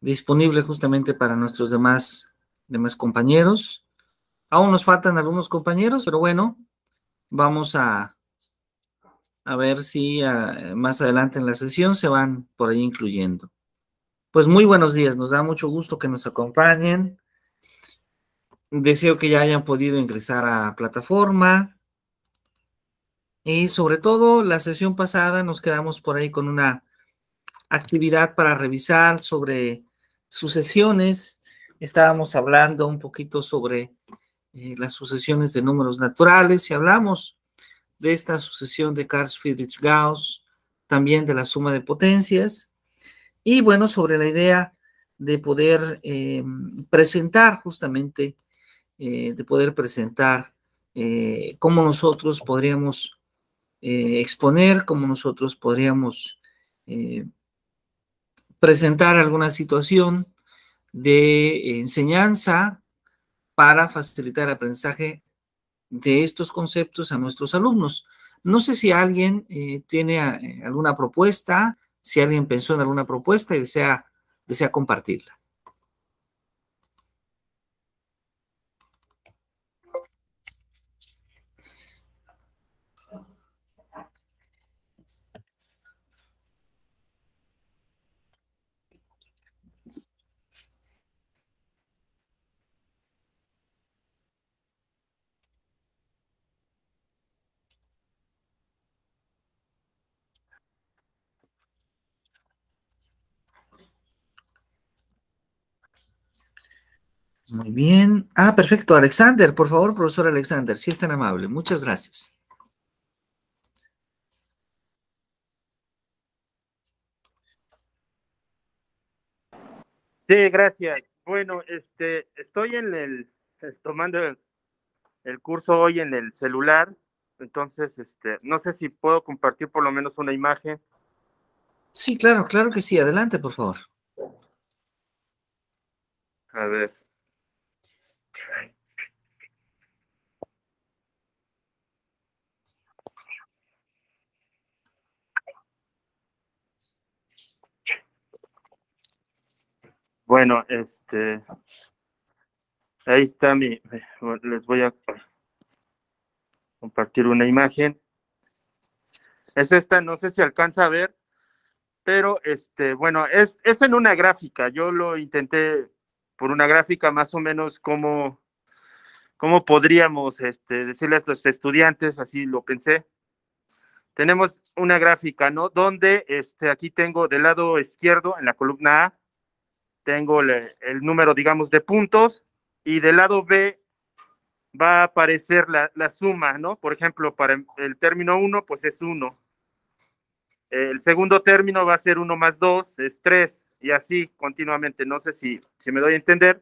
disponible justamente para nuestros demás compañeros. Aún nos faltan algunos compañeros, pero bueno, vamos a ver si más adelante en la sesión se van por ahí incluyendo. Pues muy buenos días, nos da mucho gusto que nos acompañen. Deseo que ya hayan podido ingresar a plataforma. Y sobre todo, la sesión pasada nos quedamos por ahí con una actividad para revisar sobre sucesiones. Estábamos hablando un poquito sobre las sucesiones de números naturales y hablamos de esta sucesión de Carl Friedrich Gauss, también de la suma de potencias, y bueno, sobre la idea de poder presentar justamente, cómo nosotros podríamos exponer, cómo nosotros podríamos presentar alguna situación de enseñanza para facilitar el aprendizaje de estos conceptos a nuestros alumnos. No sé si alguien tiene alguna propuesta, si alguien pensó en alguna propuesta y desea compartirla. Muy bien. Ah, perfecto. Alexander, por favor, profesor Alexander, si es tan amable. Muchas gracias. Sí, gracias. Bueno, estoy tomando el curso hoy en el celular, entonces, no sé si puedo compartir por lo menos una imagen. Sí, claro, claro que sí. Adelante, por favor. A ver. Bueno, ahí está les voy a compartir una imagen. Es esta, no sé si alcanza a ver, pero bueno, es en una gráfica. Yo lo intenté por una gráfica más o menos cómo podríamos decirle a los estudiantes, así lo pensé. Tenemos una gráfica, ¿no? Donde aquí tengo del lado izquierdo, en la columna A, tengo el número, digamos, de puntos, y del lado B va a aparecer la suma, ¿no? Por ejemplo, para el término 1, pues es 1. El segundo término va a ser 1 más 2, es 3, y así continuamente. No sé si me doy a entender.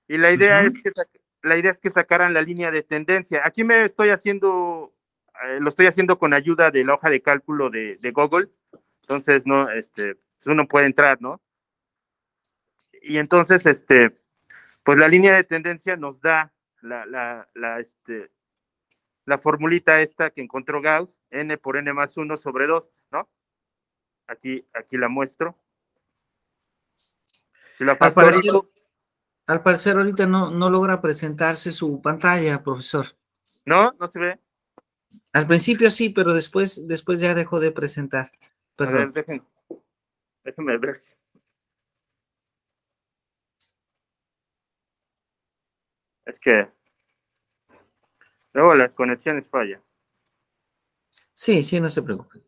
Y la idea es que sacaran la línea de tendencia. Aquí lo estoy haciendo con ayuda de la hoja de cálculo de Google. Entonces, no, uno puede entrar, ¿no? Y entonces, pues la línea de tendencia nos da la formulita esta que encontró Gauss, n por n más 1 sobre 2, ¿no? Aquí la muestro. Si la factorizo... Al parecer ahorita no logra presentarse su pantalla, profesor. ¿No? ¿No se ve? Al principio sí, pero después ya dejó de presentar. Perdón. A ver, déjenme ver. Es que luego las conexiones fallan. Sí, no se preocupe.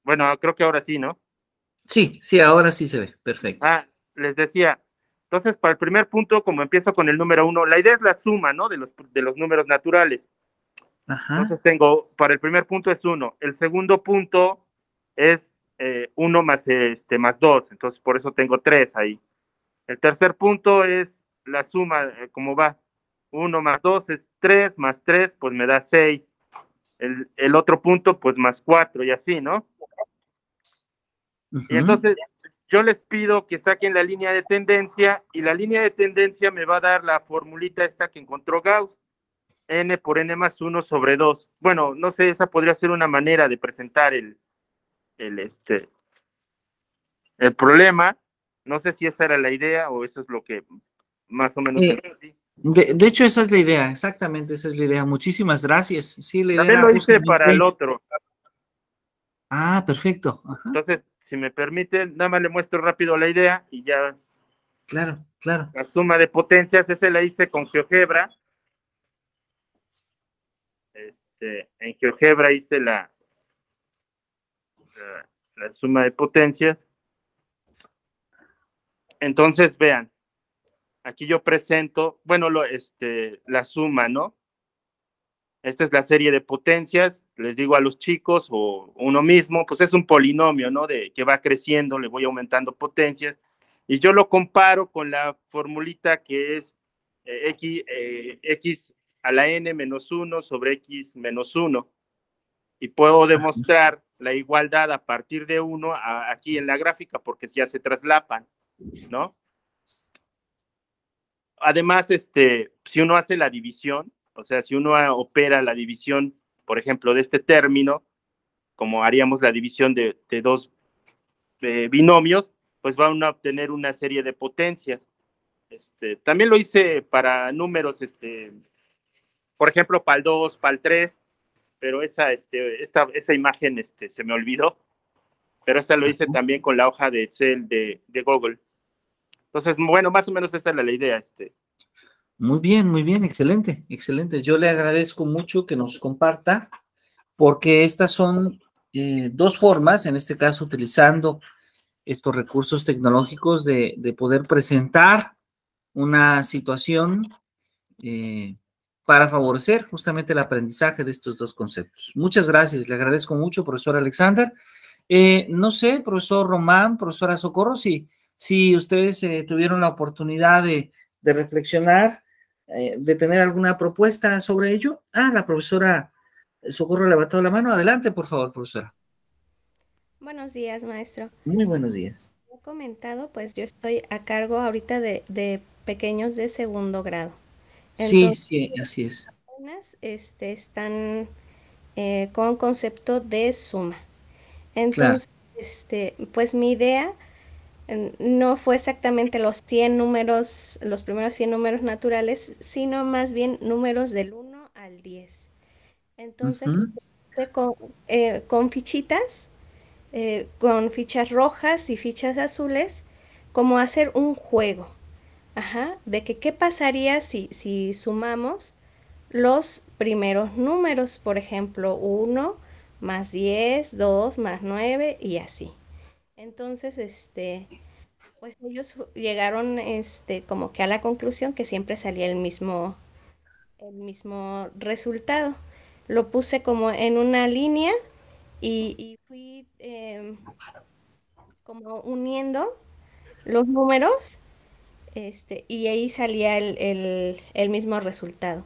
Bueno, creo que ahora sí, ¿no? Sí, ahora sí se ve. Perfecto. Les decía, entonces para el primer punto, como empiezo con el número 1, la idea es la suma, ¿no? De los números naturales. Ajá. Entonces para el primer punto es 1. El segundo punto es 1 más 2, entonces por eso tengo 3 ahí. El tercer punto es la suma, ¿cómo va? 1 más 2 es 3, más 3, pues me da 6. El otro punto, pues más 4, y así, ¿no? Y entonces yo les pido que saquen la línea de tendencia, y la línea de tendencia me va a dar la formulita esta que encontró Gauss, n por n más 1 sobre 2. Bueno, no sé, esa podría ser una manera de presentar el problema. No sé si esa era la idea o eso es lo que más o menos entendí. De hecho, esa es la idea, exactamente, esa es la idea. Muchísimas gracias. Sí, la idea También era lo hice para el justamente... otro. Ah, perfecto. Ajá. Entonces, si me permite, nada más le muestro rápido la idea y ya. Claro, claro. La suma de potencias, ese la hice con GeoGebra. En GeoGebra hice la suma de potencias. Entonces, vean, aquí yo presento, bueno, la suma, ¿no? Esta es la serie de potencias, les digo a los chicos o uno mismo, pues es un polinomio, ¿no? Que va creciendo, le voy aumentando potencias, y yo lo comparo con la formulita que es x a la n menos 1 sobre x menos 1, y puedo demostrar la igualdad a partir de 1 aquí en la gráfica, porque ya se traslapan, ¿no? Además, si uno hace la división, o sea, si uno opera la división, por ejemplo, de este término, como haríamos la división de dos binomios, pues van a obtener una serie de potencias. También lo hice para números, por ejemplo, para el 2, para el 3, pero esa imagen se me olvidó, pero esa lo hice también con la hoja de Excel de Google. Entonces, bueno, más o menos esa es la idea. Muy bien, excelente, excelente. Yo le agradezco mucho que nos comparta, porque estas son dos formas, en este caso utilizando estos recursos tecnológicos de poder presentar una situación para favorecer justamente el aprendizaje de estos dos conceptos. Muchas gracias, le agradezco mucho, profesor Alexander. No sé, profesor Román, profesora Socorro, si ustedes tuvieron la oportunidad de reflexionar, de tener alguna propuesta sobre ello. Ah, la profesora Socorro levantó la mano. Adelante, por favor, profesora. Buenos días, maestro. Muy buenos días. Como he comentado, pues yo estoy a cargo ahorita de pequeños de segundo grado. Sí, Entonces, sí, así es. apenas están con concepto de suma. Claro. Entonces, pues mi idea no fue exactamente los 100 números, los primeros 100 números naturales, sino más bien números del 1 al 10. Entonces, Ujú. con fichitas, con fichas rojas y fichas azules, como hacer un juego. Ajá, de que qué pasaría si sumamos los primeros números, por ejemplo, 1 más 10, 2 más 9 y así. Entonces, pues ellos llegaron como que a la conclusión que siempre salía el mismo resultado. Lo puse como en una línea y fui como uniendo los números, y ahí salía el mismo resultado.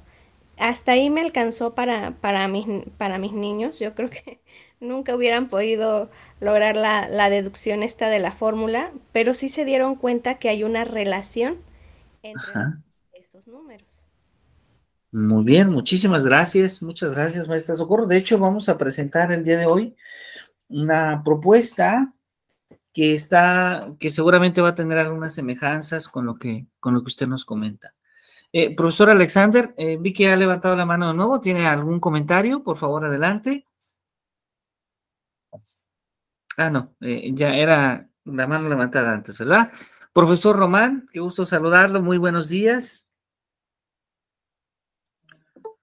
Hasta ahí me alcanzó para mis niños. Yo creo que nunca hubieran podido lograr la deducción esta de la fórmula, pero sí se dieron cuenta que hay una relación entre Ajá. estos números. Muy bien, muchísimas gracias. Muchas gracias, maestra Socorro. De hecho, vamos a presentar el día de hoy una propuesta que seguramente va a tener algunas semejanzas con lo que usted nos comenta. Profesor Alexander, vi que ha levantado la mano de nuevo. ¿Tiene algún comentario? Por favor, adelante. Ah, no, ya era la mano levantada antes, ¿verdad? Profesor Román, qué gusto saludarlo. Muy buenos días.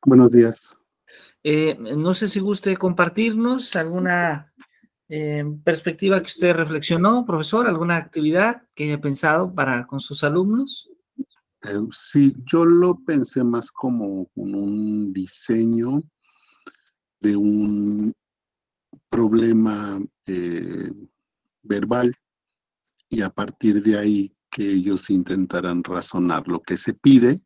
Buenos días. No sé si guste compartirnos alguna perspectiva que usted reflexionó, profesor, alguna actividad que haya pensado para con sus alumnos. Sí, yo lo pensé más como con un diseño de un problema verbal y a partir de ahí que ellos intentaran razonar lo que se pide,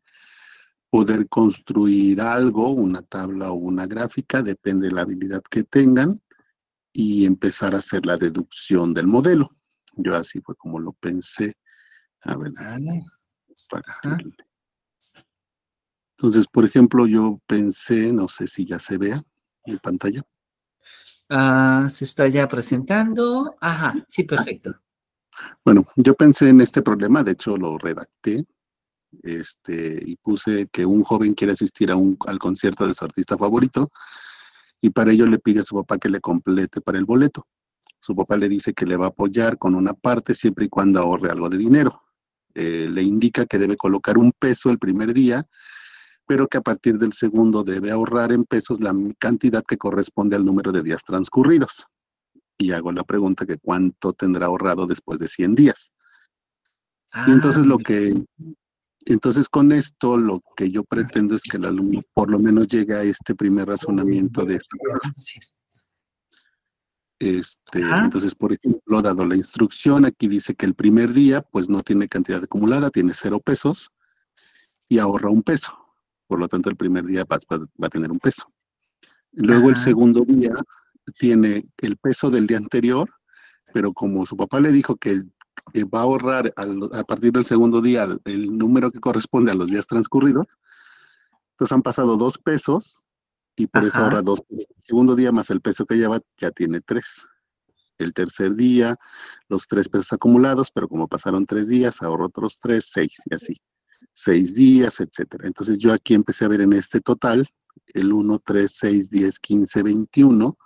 poder construir algo, una tabla o una gráfica, depende de la habilidad que tengan, y empezar a hacer la deducción del modelo. Yo así fue como lo pensé. A ver, partirle. Entonces, por ejemplo, yo pensé, no sé si ya se vea en pantalla. Se está ya presentando. Ajá, sí, perfecto. Bueno, yo pensé en este problema, de hecho lo redacté, y puse que un joven quiere asistir al concierto de su artista favorito y para ello le pide a su papá que le complete para el boleto. Su papá le dice que le va a apoyar con una parte siempre y cuando ahorre algo de dinero. Le indica que debe colocar $1 el primer día, pero que a partir del segundo debe ahorrar en pesos la cantidad que corresponde al número de días transcurridos. Y hago la pregunta que cuánto tendrá ahorrado después de 100 días. Y Ah, entonces con esto lo que yo pretendo es que el alumno por lo menos llegue a este primer razonamiento de esto. así es. Ajá, Entonces, por ejemplo, dado la instrucción, aquí dice que el primer día pues no tiene cantidad acumulada, tiene 0 pesos y ahorra $1. Por lo tanto, el primer día va a tener $1. Luego el ajá, segundo día tiene el peso del día anterior, pero como su papá le dijo que va a ahorrar a partir del segundo día el número que corresponde a los días transcurridos, entonces han pasado $2 y por eso ahorra ajá, $2. El segundo día más el peso que lleva ya tiene 3. El tercer día, los 3 pesos acumulados, pero como pasaron 3 días, ahorro otros 3, 6 y así. 6 días, etcétera. Entonces yo aquí empecé a ver en este total, el 1, 3, 6, 10, 15, 21,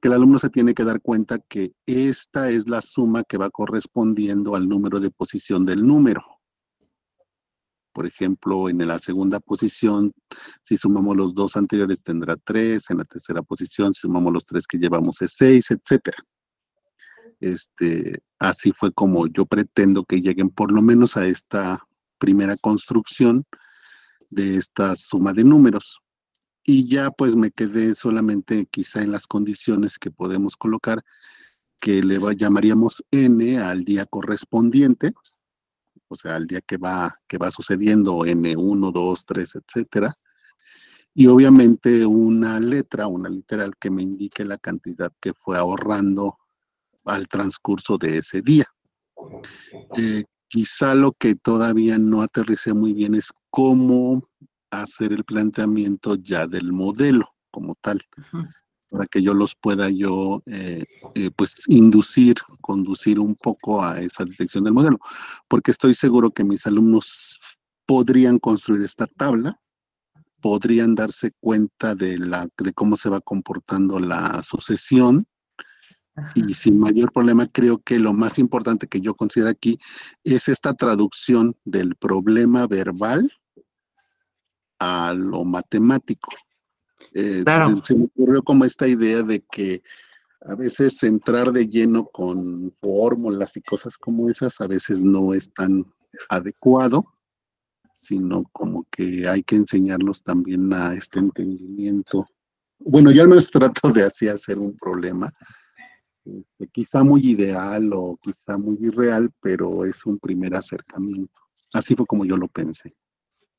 que el alumno se tiene que dar cuenta que esta es la suma que va correspondiendo al número de posición del número. Por ejemplo, en la segunda posición, si sumamos los 2 anteriores, tendrá 3. En la tercera posición, si sumamos los 3 que llevamos, es 6, etcétera. Así fue como yo pretendo que lleguen por lo menos a esta primera construcción de esta suma de números. Y ya pues me quedé solamente quizá en las condiciones que podemos colocar, que llamaríamos n al día correspondiente, o sea, al día que va sucediendo n1, 2, 3, etcétera. Y obviamente una literal que me indique la cantidad que fue ahorrando al transcurso de ese día. Quizá lo que todavía no aterricé muy bien es cómo hacer el planteamiento ya del modelo como tal, ujú. para que yo los pueda pues conducir un poco a esa detección del modelo, porque estoy seguro que mis alumnos podrían construir esta tabla, podrían darse cuenta de cómo se va comportando la sucesión, y sin mayor problema. Creo que lo más importante que yo considero aquí es esta traducción del problema verbal a lo matemático. Claro, Se me ocurrió como esta idea de que a veces entrar de lleno con fórmulas y cosas como esas a veces no es tan adecuado, sino como que hay que enseñarlos también a este entendimiento. Bueno, yo al menos trato de así hacer un problema, quizá muy ideal o quizá muy irreal, pero es un primer acercamiento. Así fue como yo lo pensé.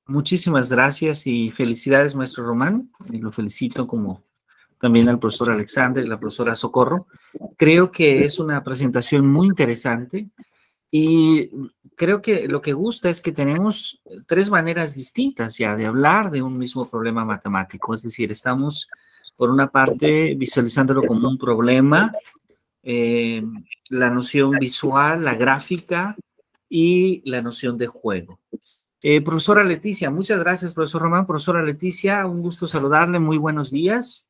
muchísimas gracias y felicidades, maestro Román. Y lo felicito como también al profesor Alexander y la profesora Socorro. Creo que es una presentación muy interesante y creo que lo que gusta es que tenemos tres maneras distintas ya de hablar de un mismo problema matemático. Es decir, estamos, por una parte, visualizándolo como un problema, eh, la noción visual, la gráfica y la noción de juego. Profesora Leticia, muchas gracias, profesor Román. Profesora Leticia, un gusto saludarle. Muy buenos días.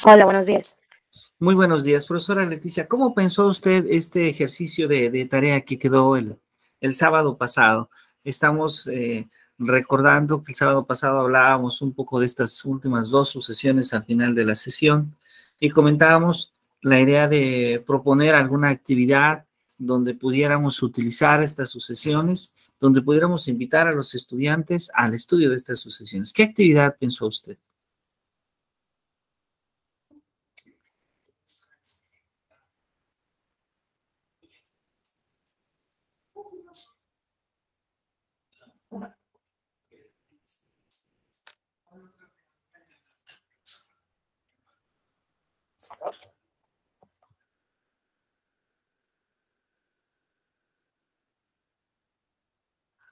Hola, buenos días. Muy buenos días, profesora Leticia. ¿Cómo pensó usted este ejercicio de tarea que quedó el sábado pasado? Estamos recordando que el sábado pasado hablábamos un poco de estas últimas dos sucesiones al final de la sesión y comentábamos la idea de proponer alguna actividad donde pudiéramos utilizar estas sucesiones, donde pudiéramos invitar a los estudiantes al estudio de estas sucesiones. ¿Qué actividad pensó usted?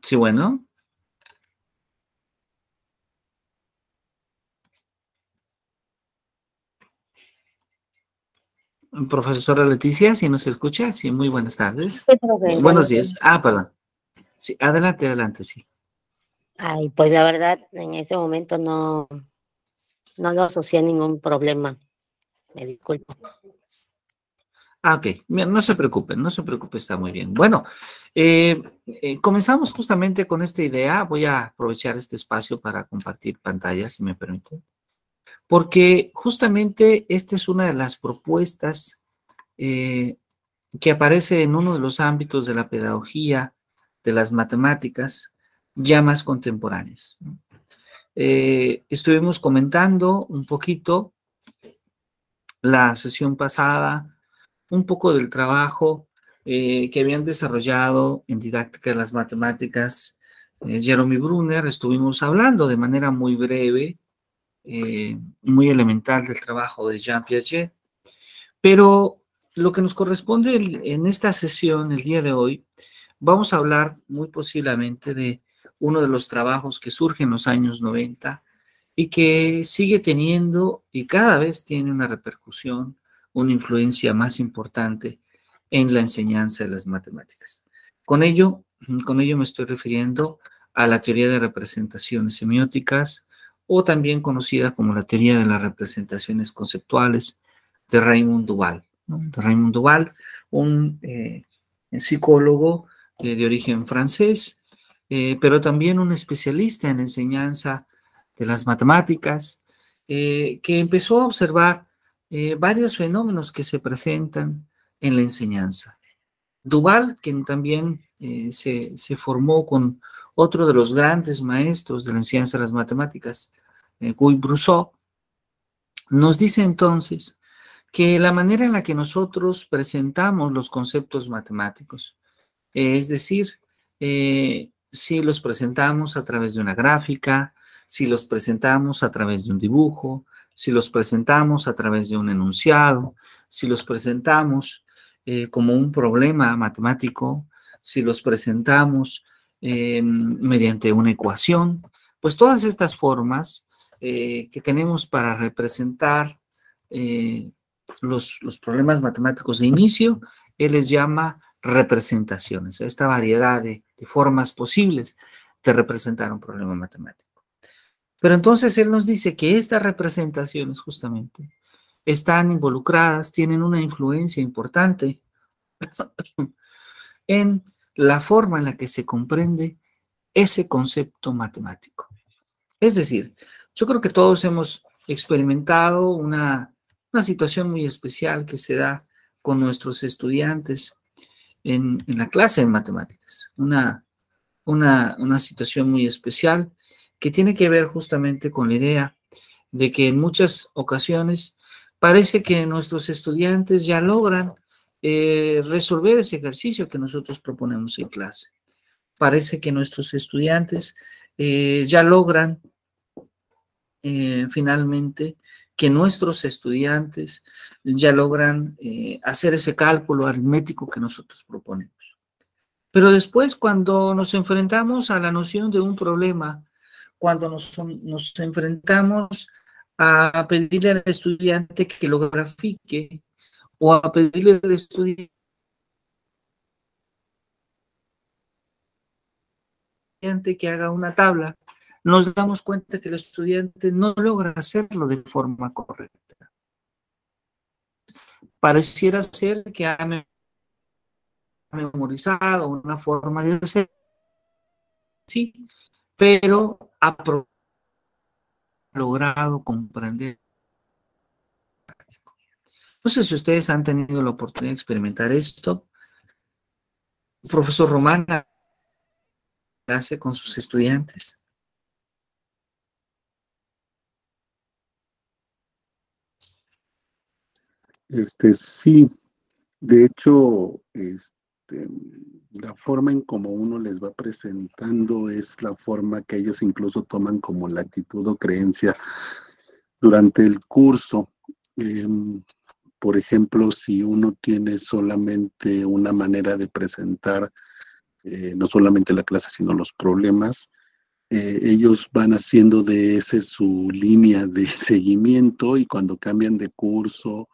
Sí, bueno. Profesora Leticia, si nos escucha, sí, muy buenas tardes. Sí, profe, Buenos buenos días. días. Perdón. Sí, adelante, sí. Ay, pues la verdad, en ese momento no lo asocié a ningún problema. Me disculpo. Ok, bien, no se preocupe, está muy bien. Bueno, comenzamos justamente con esta idea. Voy a aprovechar este espacio para compartir pantalla, si me permite, porque justamente esta es una de las propuestas que aparece en uno de los ámbitos de la pedagogía, de las matemáticas, ya más contemporáneas, ¿no? Estuvimos comentando un poquito la sesión pasada, un poco del trabajo que habían desarrollado en didáctica de las matemáticas Jerome Brunner. Estuvimos hablando de manera muy breve, muy elemental del trabajo de Jean Piaget, pero lo que nos corresponde en esta sesión, el día de hoy, vamos a hablar muy posiblemente de uno de los trabajos que surge en los años 90 y que sigue teniendo y cada vez tiene una repercusión, una influencia más importante en la enseñanza de las matemáticas. Con ello me estoy refiriendo a la teoría de representaciones semióticas, o también conocida como la teoría de las representaciones conceptuales de Raymond Duval, ¿no? De Raymond Duval, un psicólogo de origen francés, pero también un especialista en enseñanza de las matemáticas, que empezó a observar varios fenómenos que se presentan en la enseñanza. Duval, quien también se formó con otro de los grandes maestros de la enseñanza de las matemáticas, Guy Brousseau, nos dice entonces que la manera en la que nosotros presentamos los conceptos matemáticos, es decir, si los presentamos a través de una gráfica, si los presentamos a través de un dibujo, si los presentamos a través de un enunciado, si los presentamos como un problema matemático, si los presentamos mediante una ecuación, pues todas estas formas que tenemos para representar los problemas matemáticos de inicio, él les llama representaciones, a esta variedad de formas posibles de representar un problema matemático. Pero entonces él nos dice que estas representaciones justamente están involucradas, tienen una influencia importante en la forma en la que se comprende ese concepto matemático. Es decir, yo creo que todos hemos experimentado una situación muy especial que se da con nuestros estudiantes en la clase de matemáticas. Una situación muy especial que tiene que ver justamente con la idea de que en muchas ocasiones parece que nuestros estudiantes ya logran resolver ese ejercicio que nosotros proponemos en clase. Parece que nuestros estudiantes ya logran finalmente que nuestros estudiantes ya logran hacer ese cálculo aritmético que nosotros proponemos. Pero después, cuando nos enfrentamos a la noción de un problema, cuando nos enfrentamos a pedirle al estudiante que lo grafique o a pedirle al estudiante que haga una tabla, nos damos cuenta que el estudiante no logra hacerlo de forma correcta. Pareciera ser que ha memorizado una forma de hacer, sí, pero ha logrado comprender. No sé si ustedes han tenido la oportunidad de experimentar esto. El profesor Román hace con sus estudiantes. Sí, de hecho, la forma en cómo uno les va presentando es la forma que ellos incluso toman como la actitud o creencia durante el curso. Por ejemplo, si uno tiene solamente una manera de presentar no solamente la clase, sino los problemas, ellos van haciendo de ese su línea de seguimiento, y cuando cambian de curso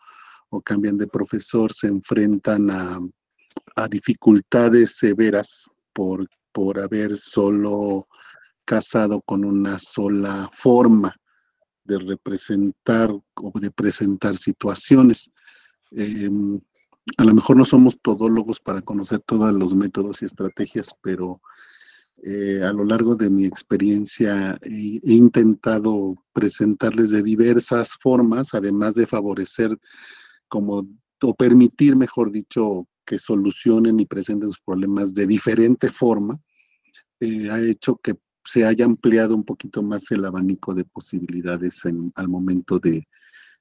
o cambian de profesor, se enfrentan a dificultades severas por haber solo casado con una sola forma de representar o de presentar situaciones. A lo mejor no somos todólogos para conocer todos los métodos y estrategias, pero a lo largo de mi experiencia he intentado presentarles de diversas formas, además de favorecer o permitir, mejor dicho, que solucionen y presenten sus problemas de diferente forma, ha hecho que se haya ampliado un poquito más el abanico de posibilidades al momento de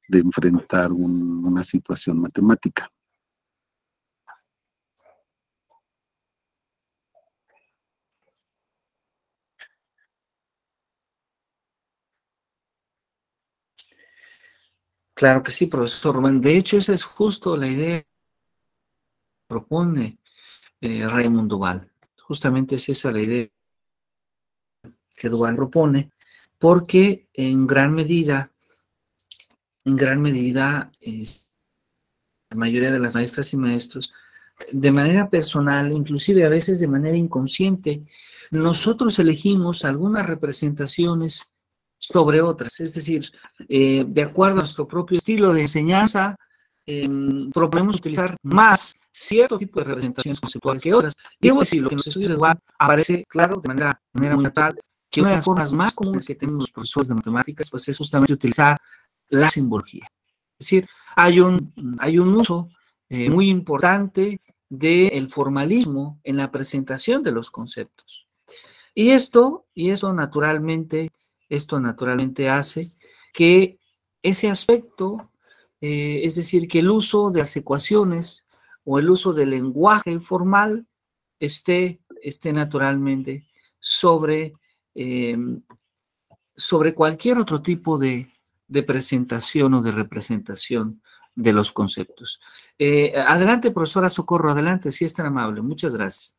enfrentar una situación matemática. Claro que sí, profesor Rubén. De hecho, esa es justo la idea que propone Raymond Duval. Justamente es esa la idea que Duval propone, porque en gran medida, la mayoría de las maestras y maestros, de manera personal, inclusive a veces de manera inconsciente, nosotros elegimos algunas representaciones sobre otras, es decir, de acuerdo a nuestro propio estilo de enseñanza, proponemos utilizar más cierto tipo de representaciones conceptuales que otras. Debo decirlo que en los estudios de Duval aparece claro de manera muy natural que una de las formas más comunes que tenemos los profesores de matemáticas pues es justamente utilizar la simbología. Es decir, hay un uso muy importante del formalismo en la presentación de los conceptos. Y esto naturalmente hace que ese aspecto, es decir, que el uso de las ecuaciones o el uso del lenguaje formal esté naturalmente sobre cualquier otro tipo de presentación o de representación de los conceptos. Adelante, profesora Socorro, adelante, si es tan amable. Muchas gracias.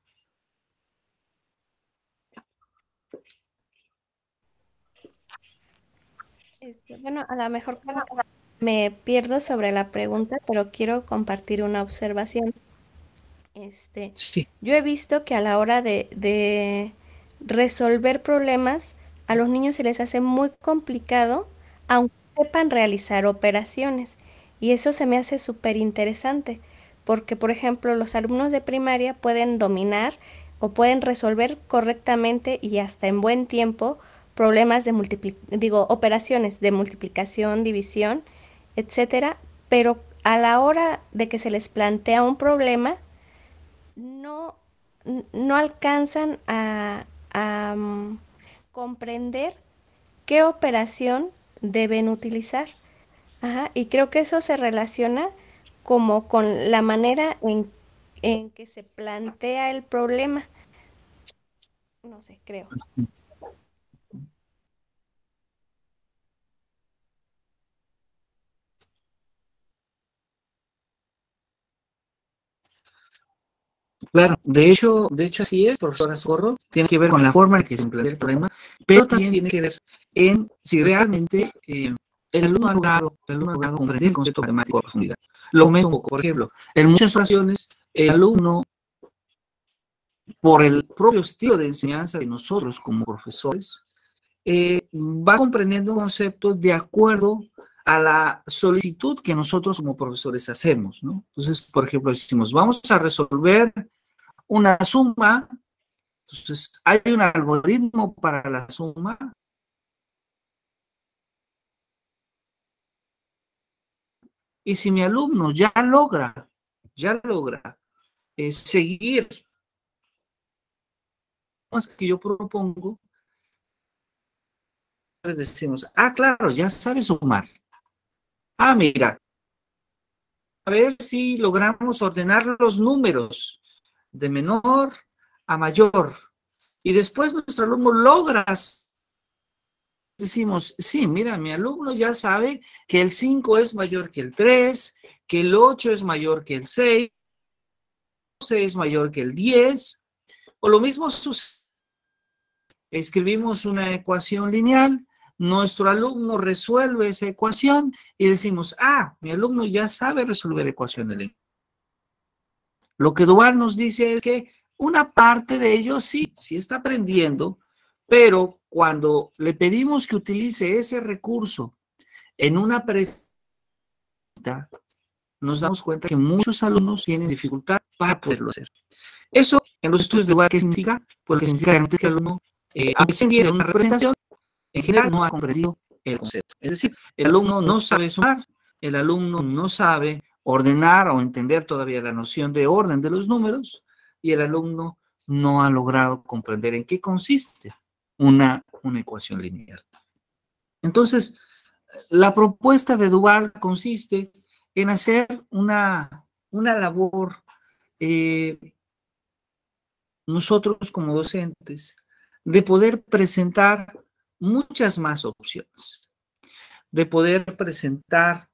Bueno, a lo mejor me pierdo sobre la pregunta, pero quiero compartir una observación. Sí. Yo he visto que a la hora de resolver problemas, a los niños se les hace muy complicado, aunque sepan realizar operaciones. Y eso se me hace súper interesante, porque, por ejemplo, los alumnos de primaria pueden dominar o pueden resolver correctamente y hasta en buen tiempo problemas de operaciones de multiplicación, división, etcétera, pero a la hora de que se les plantea un problema, no alcanzan a comprender qué operación deben utilizar. Ajá, y creo que eso se relaciona como con la manera en que se plantea el problema. No sé, creo. Claro, de hecho así es, profesora Socorro, tiene que ver con la forma en que se plantea el problema, pero también tiene que ver en si realmente el alumno ha logrado comprender el concepto matemático a profundidad. Lo comento un poco, por ejemplo, en muchas ocasiones el alumno, por el propio estilo de enseñanza de nosotros como profesores, va comprendiendo un concepto de acuerdo a la solicitud que nosotros como profesores hacemos, ¿no? Entonces, por ejemplo, decimos, vamos a resolver una suma, entonces hay un algoritmo para la suma, y si mi alumno ya logra seguir las que yo propongo, pues decimos, claro, ya sabe sumar. Mira, a ver si logramos ordenar los números de menor a mayor. Y después nuestro alumno logra, decimos, sí, mira, mi alumno ya sabe que el 5 es mayor que el 3, que el 8 es mayor que el 6, el 12 es mayor que el 10, o lo mismo sucede. Escribimos una ecuación lineal, nuestro alumno resuelve esa ecuación y decimos, ah, mi alumno ya sabe resolver ecuaciones lineales. Lo que Duval nos dice es que una parte de ellos sí está aprendiendo, pero cuando le pedimos que utilice ese recurso en una presentación, nos damos cuenta que muchos alumnos tienen dificultad para poderlo hacer. Eso, en los estudios de Duval, ¿qué significa? Pues que significa que el alumno, aunque se entiende una representación, en general no ha comprendido el concepto. Es decir, el alumno no sabe sumar, el alumno no sabe ordenar o entender todavía la noción de orden de los números, y el alumno no ha logrado comprender en qué consiste una ecuación lineal. Entonces, la propuesta de Duval consiste en hacer una labor, nosotros como docentes, de poder presentar muchas más opciones, de poder presentar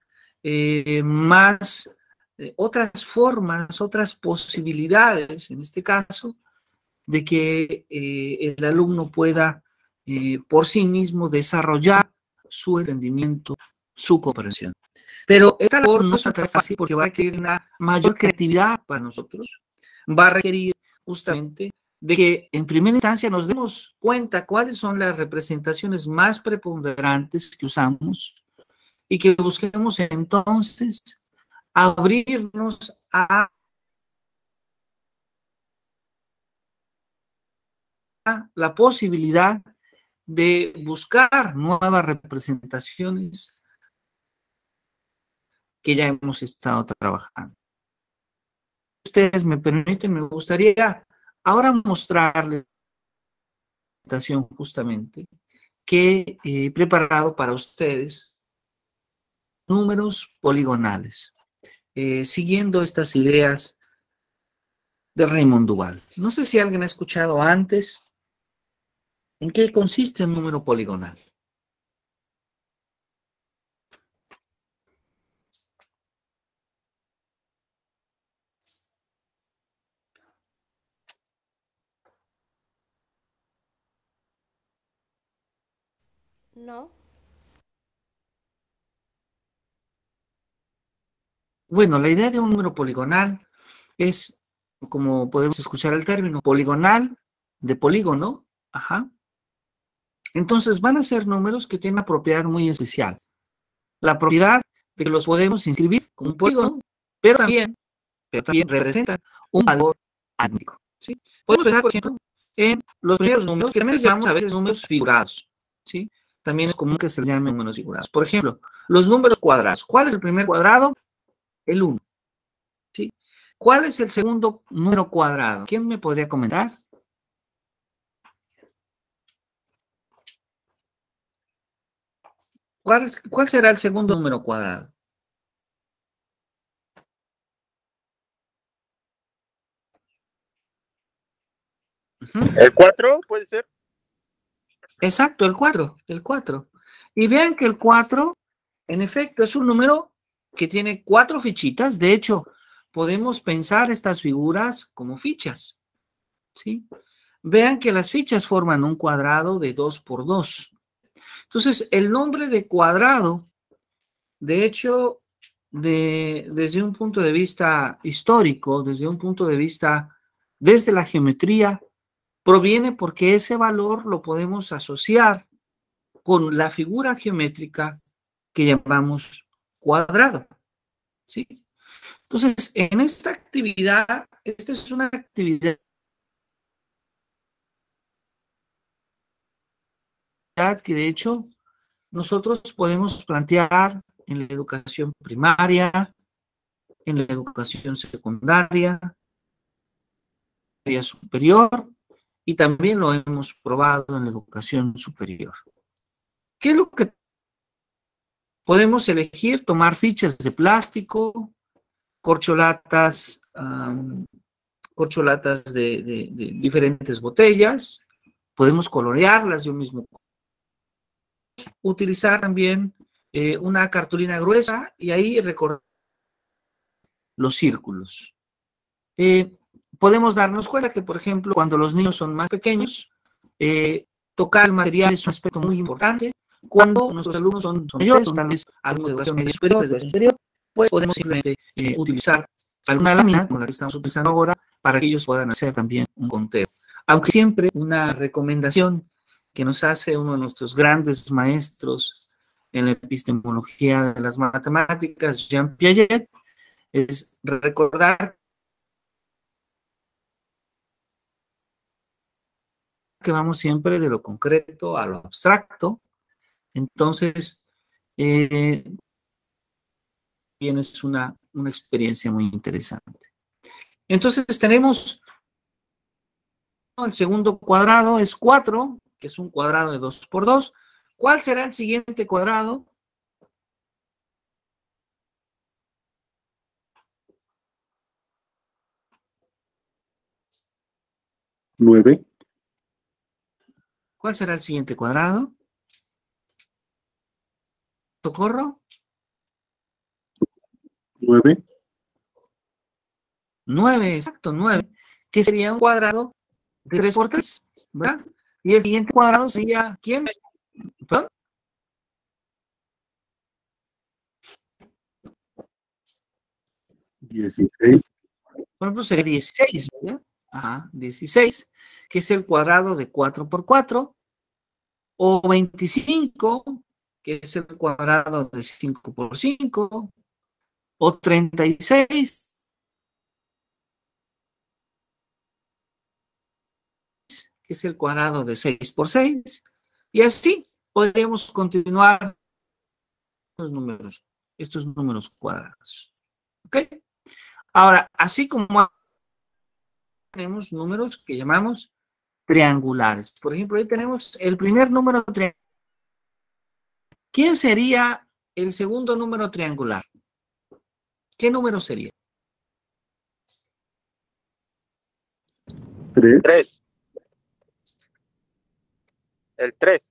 otras formas, otras posibilidades, en este caso, de que el alumno pueda por sí mismo desarrollar su entendimiento, su comprensión. Pero esta labor no es tan fácil porque va a requerir una mayor creatividad para nosotros, va a requerir justamente de que en primera instancia nos demos cuenta cuáles son las representaciones más preponderantes que usamos y que busquemos entonces abrirnos a la posibilidad de buscar nuevas representaciones que ya hemos estado trabajando. Si ustedes me permiten, me gustaría ahora mostrarles la presentación justamente que he preparado para ustedes, números poligonales, siguiendo estas ideas de Raymond Duval. No sé si alguien ha escuchado antes en qué consiste un número poligonal. No. Bueno, la idea de un número poligonal es, como podemos escuchar el término, poligonal, de polígono, ajá. Entonces van a ser números que tienen una propiedad muy especial. La propiedad de que los podemos inscribir como un polígono, pero también representan un valor aritmético, ¿sí? Podemos pensar, por ejemplo, en los primeros números, que también les llamamos a veces números figurados, ¿sí? También es común que se les llame números figurados. Por ejemplo, los números cuadrados. ¿Cuál es el primer cuadrado? El 1, ¿sí? ¿Cuál es el segundo número cuadrado? ¿Quién me podría comentar? ¿Cuál será el segundo número cuadrado? ¿El 4 puede ser? Exacto, el 4, el 4. Y vean que el 4, en efecto, es un número que tiene 4 fichitas. De hecho, podemos pensar estas figuras como fichas, ¿sí? Vean que las fichas forman un cuadrado de 2 por 2. Entonces, el nombre de cuadrado, de hecho, desde un punto de vista histórico, desde un punto de vista, desde la geometría, proviene porque ese valor lo podemos asociar con la figura geométrica que llamamos cuadrado, ¿sí? Entonces, en esta actividad, esta es una actividad que de hecho nosotros podemos plantear en la educación primaria, en la educación secundaria, superior, y también lo hemos probado en la educación superior. ¿Qué es lo que podemos elegir? Tomar fichas de plástico, corcholatas, corcholatas de diferentes botellas, podemos colorearlas de un mismo color. Utilizar también una cartulina gruesa y ahí recorrer los círculos. Podemos darnos cuenta que, por ejemplo, cuando los niños son más pequeños, tocar el material es un aspecto muy importante, Cuando nuestros alumnos son mayores, son tal vez alumnos de educación media superior, de educación superior, pues podemos simplemente utilizar alguna lámina como la que estamos utilizando ahora para que ellos puedan hacer también un conteo. Aunque siempre una recomendación que nos hace uno de nuestros grandes maestros en la epistemología de las matemáticas, Jean Piaget, es recordar que vamos siempre de lo concreto a lo abstracto. Entonces, bien, es una experiencia muy interesante. Entonces, tenemos el segundo cuadrado es 4, que es un cuadrado de 2 por 2. ¿Cuál será el siguiente cuadrado? 9. ¿Cuál será el siguiente cuadrado? ¿Socorro? 9. 9, exacto, 9. Que sería un cuadrado de 3 por 3, ¿verdad? Y el siguiente cuadrado sería, ¿quién? ¿Perdón? 16. Por ejemplo, sería 16, ¿verdad? Ajá, 16, que es el cuadrado de 4 por 4, o 25, que es el cuadrado de 5 por 5, o 36, que es el cuadrado de 6 por 6, y así podríamos continuar estos números cuadrados. ¿Ok? Ahora, así como tenemos números que llamamos triangulares. Por ejemplo, ahí tenemos el primer número triangular. ¿Quién sería el segundo número triangular? ¿Qué número sería? 3. 3. El 3.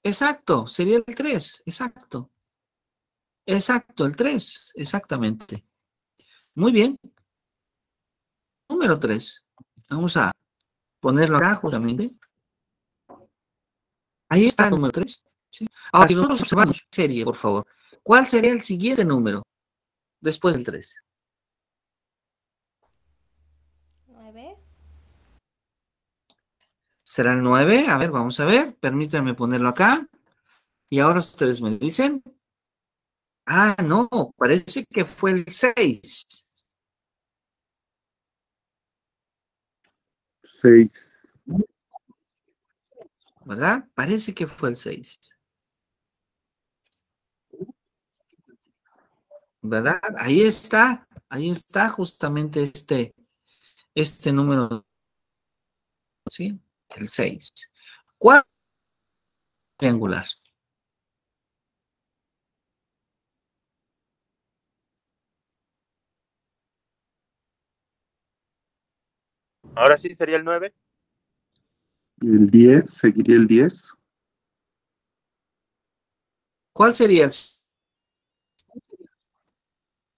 Exacto, sería el 3, exacto. Exacto, el 3, exactamente. Muy bien. Número 3. Vamos a ponerlo acá justamente. Ahí está el número 3. ¿Sí? Ahora, si nosotros observamos serie, por favor, ¿cuál sería el siguiente número después del 3? 9. ¿Será el 9? A ver, vamos a ver. Permítanme ponerlo acá. Y ahora ustedes me dicen. Ah, no, parece que fue el 6. 6. ¿Verdad? Parece que fue el 6. ¿Verdad? Ahí está justamente este número, ¿sí? El 6. ¿Cuál triangular? Ahora sí sería el 9. El 10. Seguiría el 10. ¿Cuál sería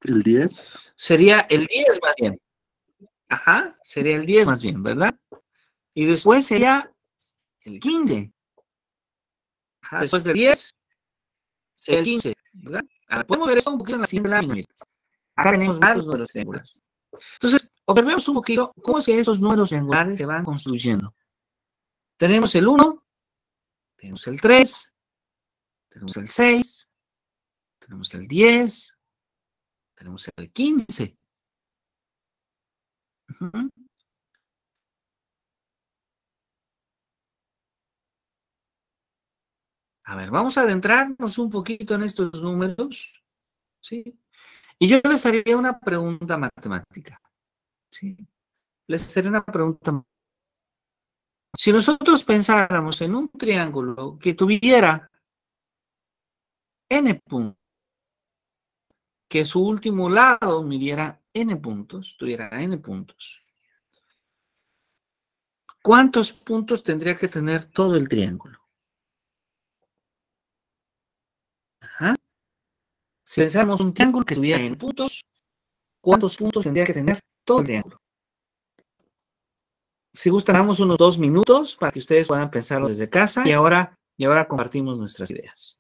El 10. Sería el 10 más bien. Ajá, sería el 10 más bien, ¿verdad? Y después sería el 15. Ajá, después del 10, sería el 15, ¿verdad? Ahora, podemos ver esto un poquito en la siguiente lámina. Acá tenemos varios números triangulares. Entonces, observemos un poquito cómo es que esos números triangulares se van construyendo. Tenemos el 1, tenemos el 3, tenemos el 6, tenemos el 10, tenemos el 15. Uh-huh. A ver, vamos a adentrarnos un poquito en estos números, ¿sí? Y yo les haría una pregunta matemática, ¿sí? Les haría una pregunta. Si nosotros pensáramos en un triángulo que tuviera n puntos, que su último lado midiera n puntos, tuviera n puntos, ¿cuántos puntos tendría que tener todo el triángulo? Ajá. Si pensamos un triángulo que tuviera n puntos, ¿cuántos puntos tendría que tener todo el triángulo? Si gustan, damos unos 2 minutos para que ustedes puedan pensarlo desde casa y ahora compartimos nuestras ideas.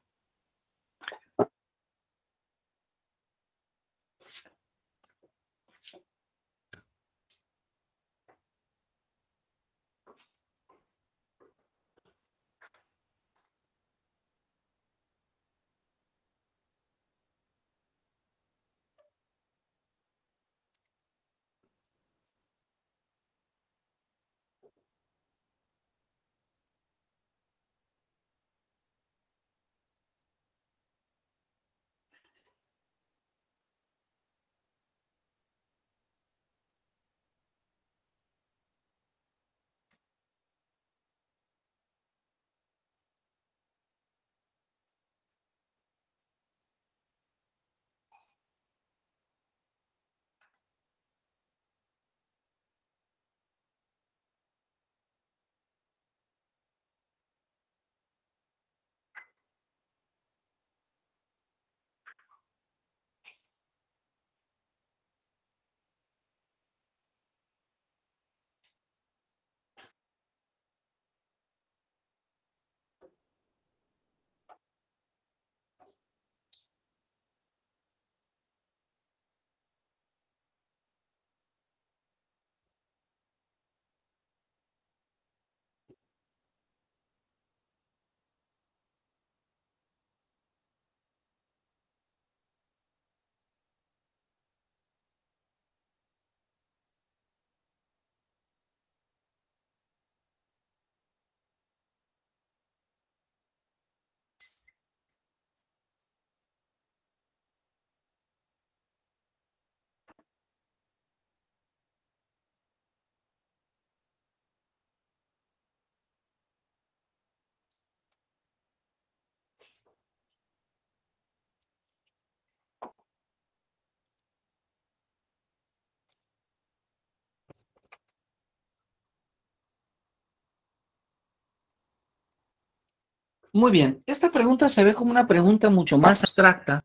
Muy bien, esta pregunta se ve como una pregunta mucho más abstracta,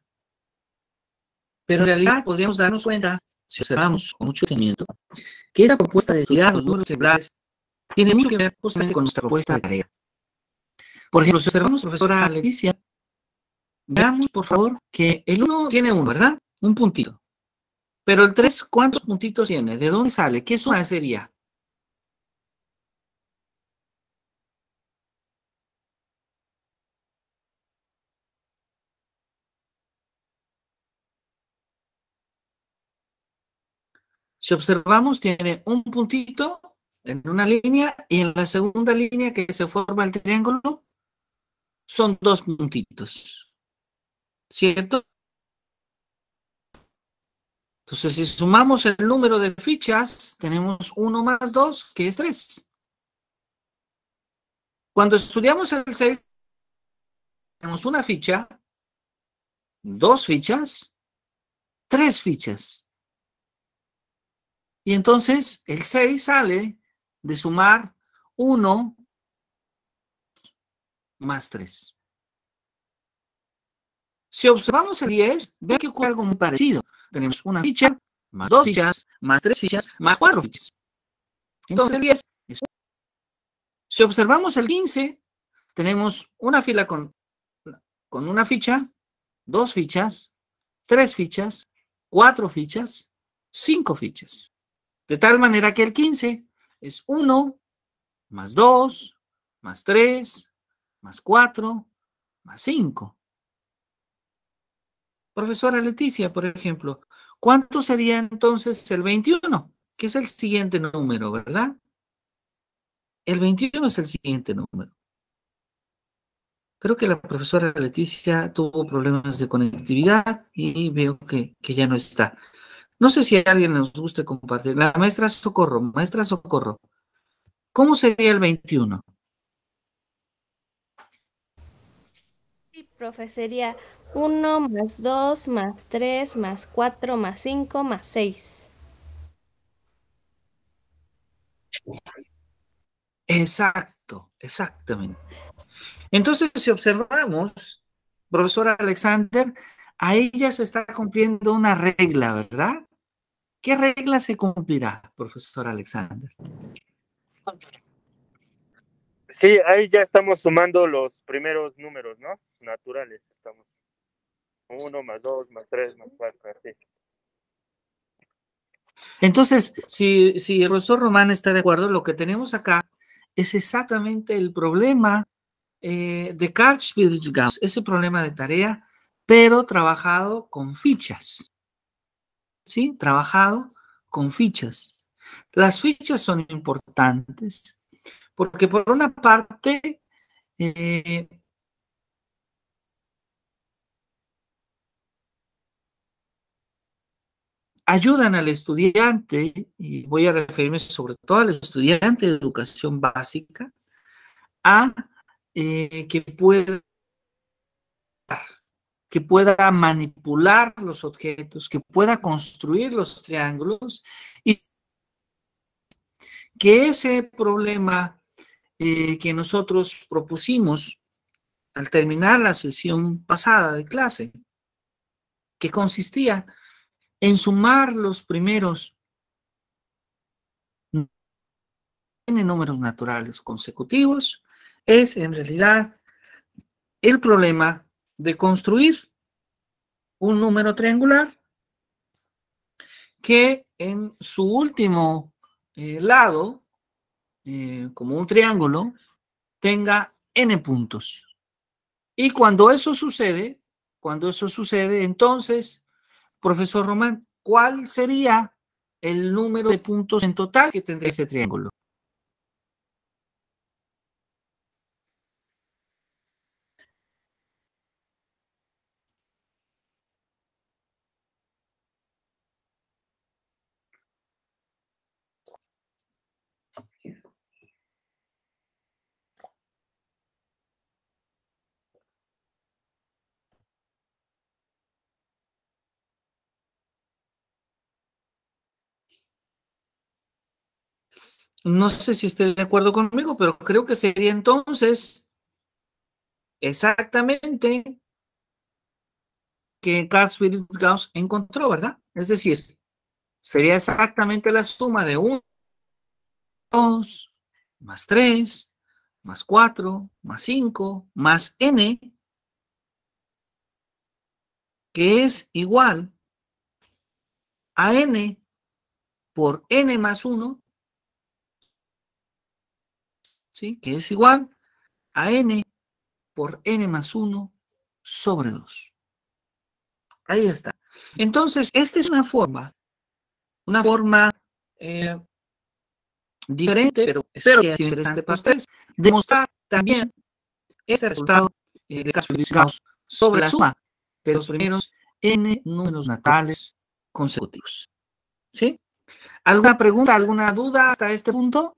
pero en realidad podríamos darnos cuenta, si observamos con mucho detenimiento, que esta propuesta de estudiar los números regulares tiene mucho que ver justamente con nuestra propuesta de tarea. Por ejemplo, si observamos, profesora Leticia, veamos, por favor, que el 1 tiene 1, ¿verdad? Un puntito. Pero el 3, ¿cuántos puntitos tiene? ¿De dónde sale? ¿Qué suma sería? Si observamos, tiene un puntito en una línea y en la segunda línea que se forma el triángulo son 2 puntitos, ¿cierto? Entonces, si sumamos el número de fichas, tenemos 1 más 2, que es 3. Cuando estudiamos el 6, tenemos una ficha, 2 fichas, 3 fichas. Y entonces el 6 sale de sumar 1 más 3. Si observamos el 10, vean que ocurre algo muy parecido. Tenemos una ficha, más 2 fichas, más 3 fichas, más 4 fichas. Entonces el 10 es 1. Si observamos el 15, tenemos una fila con una ficha, 2 fichas, 3 fichas, 4 fichas, 5 fichas. De tal manera que el 15 es 1 más 2, más 3, más 4, más 5. Profesora Leticia, por ejemplo, ¿cuánto sería entonces el 21? Que es el siguiente número, ¿verdad? El 21 es el siguiente número. Creo que la profesora Leticia tuvo problemas de conectividad y veo que ya no está. No sé si a alguien nos guste compartir. La maestra Socorro, ¿cómo sería el 21? Sí, profe, sería 1 más 2 más 3 más 4 más 5 más 6. Exacto, exactamente. Entonces, si observamos, profesora Alexander, a ella se está cumpliendo una regla, ¿verdad? ¿Qué regla se cumplirá, profesor Alexander? Sí, ahí ya estamos sumando los primeros números, ¿no? Naturales. Estamos 1 más 2 más 3 más 4, así. Entonces, si el profesor Román está de acuerdo, lo que tenemos acá es exactamente el problema de Carl Friedrich Gauss, ese problema de tarea, pero trabajado con fichas. ¿Sí? Trabajado con fichas. Las fichas son importantes porque por una parte ayudan al estudiante, y voy a referirme sobre todo al estudiante de educación básica, a que pueda manipular los objetos, que pueda construir los triángulos y que ese problema que nosotros propusimos al terminar la sesión pasada de clase, que consistía en sumar los primeros números naturales consecutivos, es en realidad el problema de construir un número triangular que en su último lado, como un triángulo, tenga n puntos. Y cuando eso sucede, entonces, profesor Román, ¿cuál sería el número de puntos en total que tendría ese triángulo? No sé si esté de acuerdo conmigo, pero creo que sería entonces exactamente que Carl Friedrich Gauss encontró, ¿verdad? Es decir, sería exactamente la suma de 1, 2, más 3, más 4, más 5, más n, que es igual a n por n más 1, ¿sí? Que es igual a n por n más 1 sobre 2. Ahí está. Entonces, esta es una forma diferente, pero espero que sea interesante para ustedes, demostrar también este resultado de Gauss sobre la suma de los primeros n números naturales consecutivos. ¿Sí? ¿Alguna pregunta, alguna duda hasta este punto?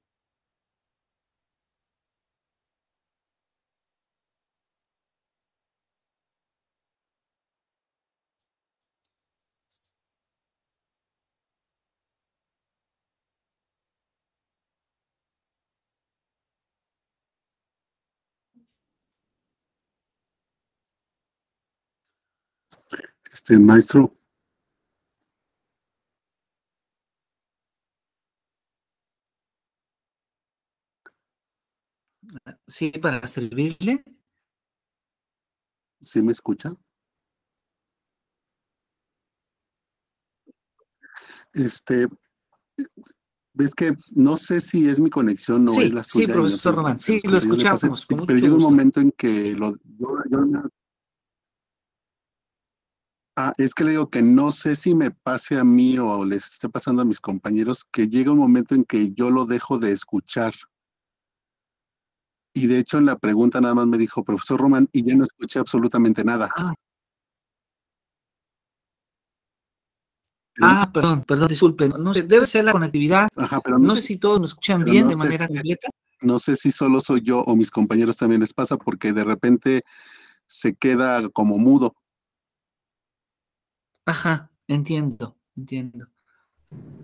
Maestro, Sí, para servirle. ¿sí me escucha? Ves que no sé si es mi conexión o es la Sí, suya y no sé, profesor Román, sí, lo cuando yo le pasé, escuchamos con pero mucho llega un gusto. momento en que es que le digo que no sé si me pase a mí o les esté pasando a mis compañeros, que llega un momento en que yo lo dejo de escuchar. Y de hecho en la pregunta nada más me dijo, profesor Román, y ya no escuché absolutamente nada. Perdón, disculpen. No sé, debe ser la conectividad. Ajá, pero No sé si todos me escuchan pero bien no de sé manera completa. no sé si solo soy yo o mis compañeros también les pasa porque de repente se queda como mudo. Ajá, entiendo.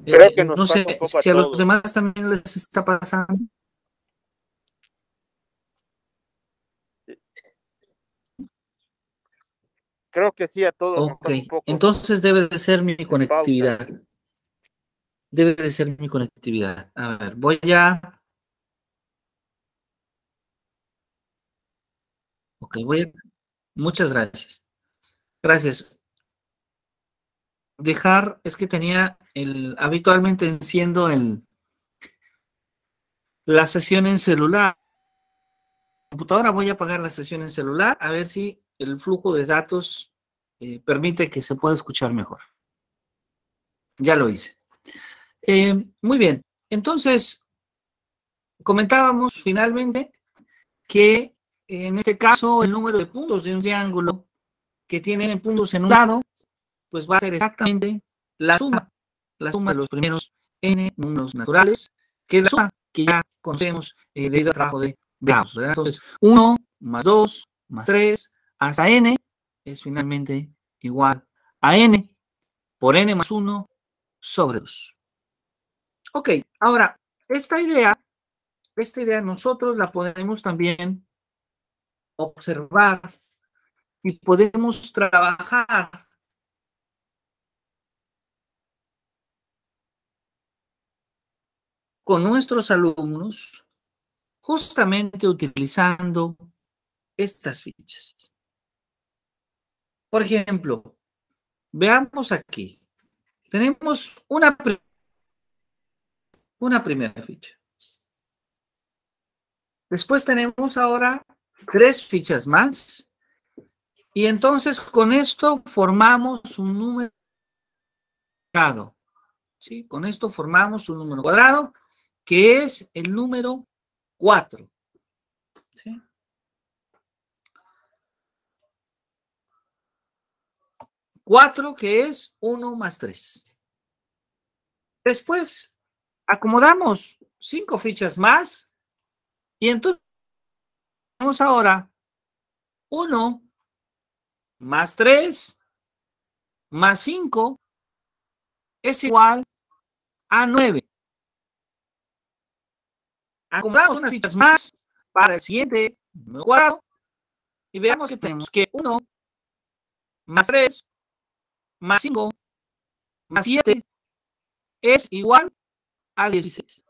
Creo que nos No pasa un sé poco a si a los todos. demás también les está pasando. Creo que sí, a todos nos Ok, pasa un poco. entonces debe de ser mi Pausa. conectividad. Debe de ser mi conectividad. A ver, voy a Ok, muchas gracias. Gracias. Es que tenía habitualmente enciendo la sesión en celular. Computadora, voy a apagar la sesión en celular a ver si el flujo de datos permite que se pueda escuchar mejor. Ya lo hice. Muy bien. Entonces, comentábamos finalmente que en este caso el número de puntos de un triángulo que tiene puntos en un lado, pues va a ser exactamente la suma de los primeros n números naturales, que es la suma que ya conocemos debido al trabajo de Gauss, ¿verdad? Entonces, 1 más 2 más 3 hasta n es finalmente igual a n por n más 1 sobre 2. Ok, ahora, esta idea nosotros la podemos también observar y podemos trabajar con nuestros alumnos justamente utilizando estas fichas. Por ejemplo, veamos aquí. Tenemos una primera ficha. Después tenemos ahora 3 fichas más. Y entonces con esto formamos un número cuadrado. ¿Sí? Con esto formamos un número cuadrado que es el número 4. ¿Sí? 4 que es 1 más 3. Después acomodamos 5 fichas más y entonces tenemos ahora 1 más 3 más 5 es igual a 9. Acomodamos unas fichas más para el siguiente número cuadrado y veamos que tenemos que 1 más 3 más 5 más 7 es igual a 16.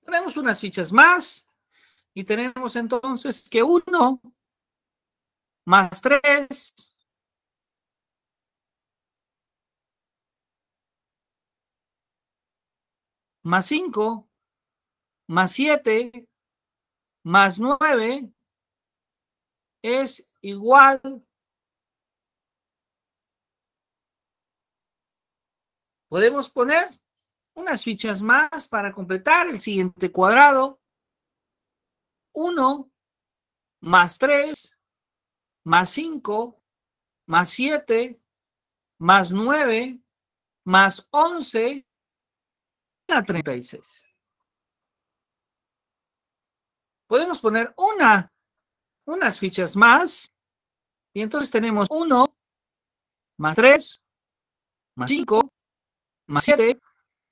Tenemos unas fichas más y tenemos entonces que 1 más 3 más 5 más 7 más 9 es igual podemos poner unas fichas más para completar el siguiente cuadrado. 1 más 3 más 5 más 7 más 9 más 11 a 36. Podemos poner unas fichas más y entonces tenemos 1 más 3 más 5 más 7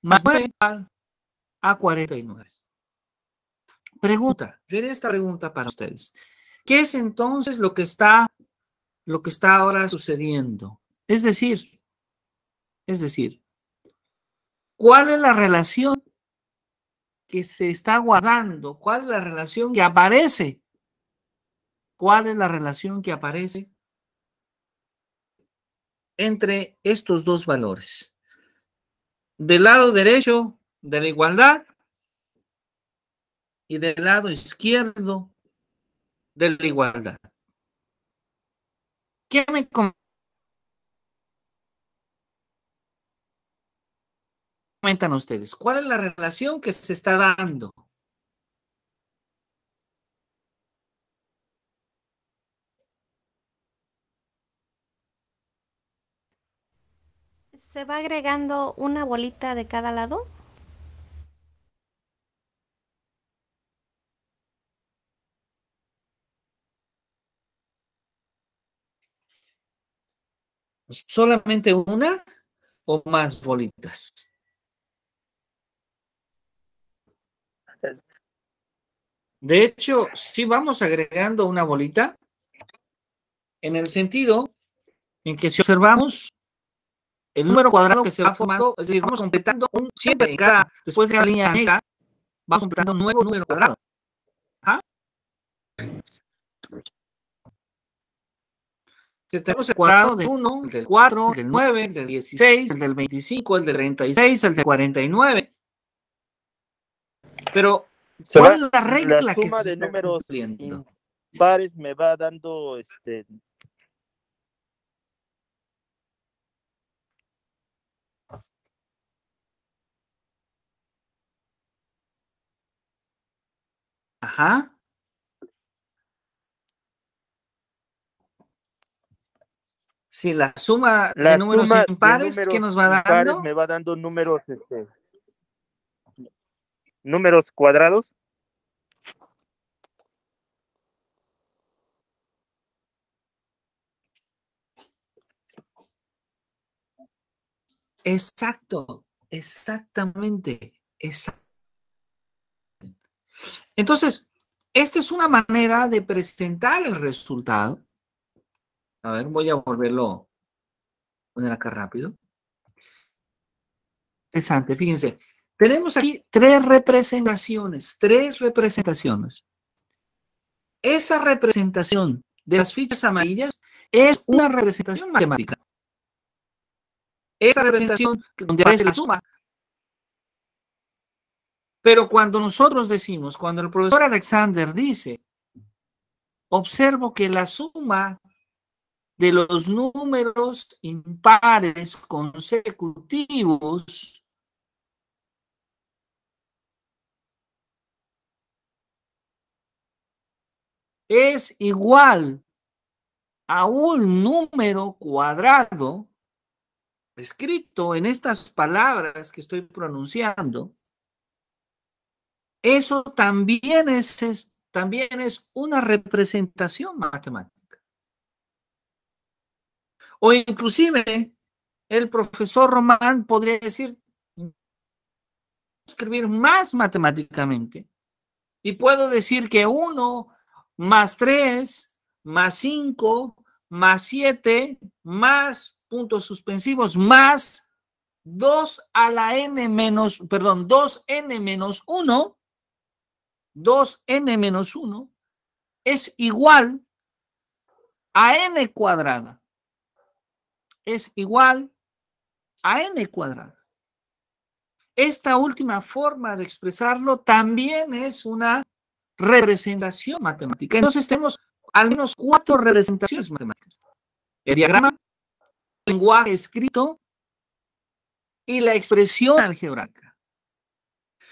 más 9 a 49. Pregunta, yo haré esta pregunta para ustedes. ¿Qué es entonces lo que está ahora sucediendo? Es decir, ¿cuál es la relación que se está guardando? ¿Cuál es la relación que aparece? ¿Cuál es la relación que aparece entre estos dos valores? Del lado derecho de la igualdad y del lado izquierdo de la igualdad. ¿Qué me comentan ustedes? ¿Cuál es la relación que se está dando? ¿Se va agregando una bolita de cada lado? ¿Solamente una o más bolitas? De hecho, sí vamos agregando una bolita en el sentido en que si observamos el número cuadrado que se va formando, es decir, vamos completando siempre en cada, después de la línea negra, vamos completando un nuevo número cuadrado. ¿Ah? Que tenemos el cuadrado del 1, el del 4, el del 9, el del 16, el del 25, el del 36, el del 49. Pero, ¿cuál es la regla la que suma se de está números cumpliendo? impares me va dando Ajá. Si la suma de números impares, ¿qué nos va dando? Me va dando números cuadrados. Exacto, exactamente, exacto. Entonces, esta es una manera de presentar el resultado. A ver, voy a volverlo a poner acá rápido. Interesante, fíjense. Tenemos aquí tres representaciones. Esa representación de las fichas amarillas es una representación matemática. Esa representación donde aparece la suma. Pero cuando nosotros decimos, cuando el profesor Alexander dice, observo que la suma de los números impares consecutivos es igual a un número cuadrado escrito en estas palabras que estoy pronunciando. Eso también es una representación matemática. O inclusive el profesor Román podría decir, escribir más matemáticamente. Y puedo decir que 1 más 3 más 5 más 7 más puntos suspensivos más 2n menos 1, 2n menos 1 es igual a n cuadrada. Es igual a n cuadrada. Esta última forma de expresarlo también es una representación matemática. Entonces tenemos al menos 4 representaciones matemáticas. El diagrama, el lenguaje escrito y la expresión algebraica.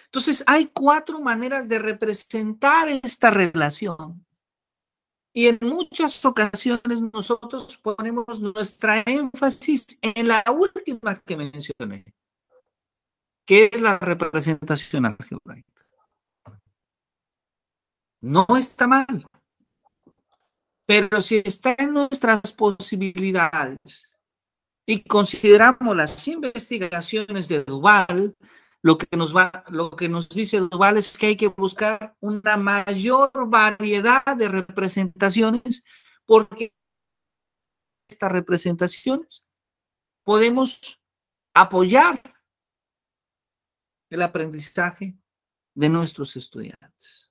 Entonces hay 4 maneras de representar esta relación. Y en muchas ocasiones nosotros ponemos nuestra énfasis en la última que mencioné, que es la representación algebraica. No está mal, pero si está en nuestras posibilidades y consideramos las investigaciones de Duval, lo que nos dice Duval es que hay que buscar una mayor variedad de representaciones, porque estas representaciones podemos apoyar el aprendizaje de nuestros estudiantes,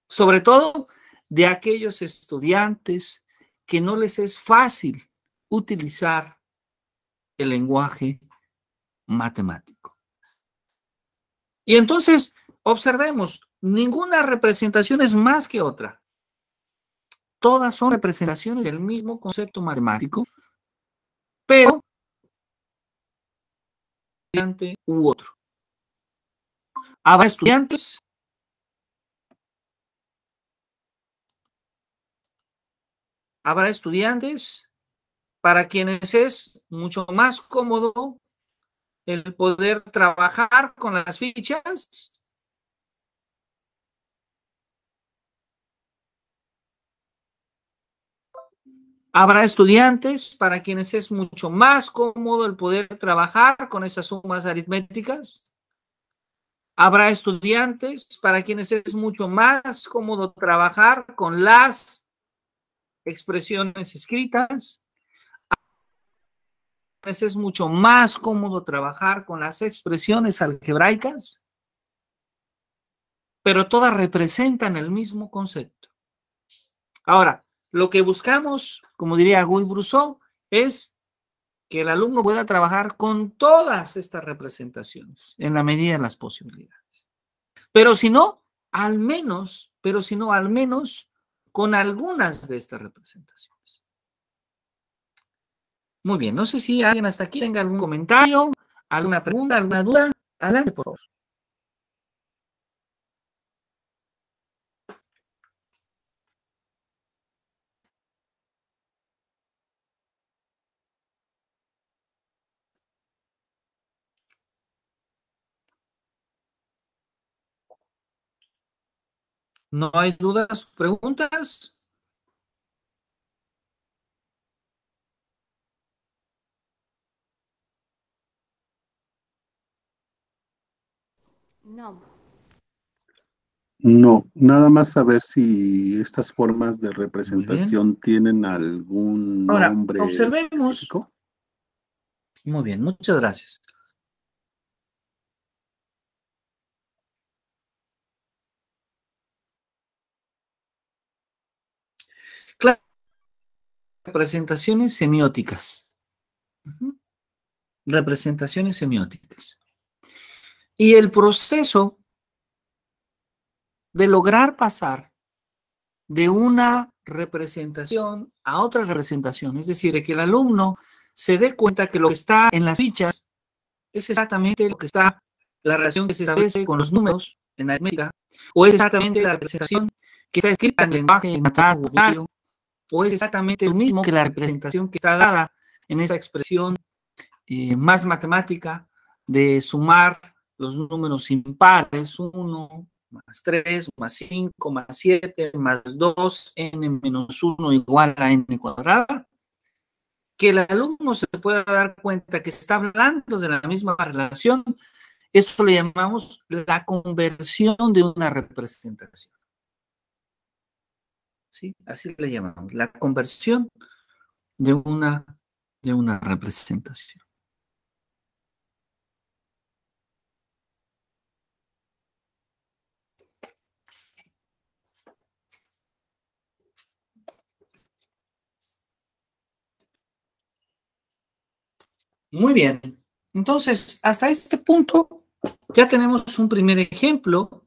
sobre todo de aquellos estudiantes que no les es fácil utilizar el lenguaje matemático. Y entonces, observemos, ninguna representación es más que otra. Todas son representaciones del mismo concepto matemático, pero estudiante u otro. Habrá estudiantes para quienes es mucho más cómodo el poder trabajar con las fichas. Habrá estudiantes para quienes es mucho más cómodo el poder trabajar con esas sumas aritméticas. Habrá estudiantes para quienes es mucho más cómodo trabajar con las expresiones escritas. A quienes es mucho más cómodo trabajar con las expresiones algebraicas, pero todas representan el mismo concepto. Ahora, lo que buscamos, como diría Guy Brousseau, es que el alumno pueda trabajar con todas estas representaciones en la medida de las posibilidades. Pero si no, al menos con algunas de estas representaciones. Muy bien, no sé si alguien hasta aquí tenga algún comentario, alguna pregunta, alguna duda. Adelante, por favor. ¿No hay dudas o preguntas? No. No, nada más saber si estas formas de Muy bien. representación tienen algún Ahora, nombre observemos. específico. Muy bien, muchas gracias. Claro, representaciones semióticas. Representaciones semióticas. Y el proceso de lograr pasar de una representación a otra representación, es decir, de que el alumno se dé cuenta que lo que está en las fichas es exactamente lo que está, la relación que se establece con los números en la aritmética, o es exactamente la representación que está escrita en lenguaje natural o ordinario, o es exactamente lo mismo que la representación que está dada en esa expresión más matemática de sumar los números impares, 1 más 3 más 5 más 7 más 2 n menos 1 igual a n cuadrada, que el alumno se pueda dar cuenta que está hablando de la misma relación, eso le llamamos la conversión de una representación. ¿Sí? Así le llamamos, la conversión de una representación. Muy bien. Entonces, hasta este punto ya tenemos un primer ejemplo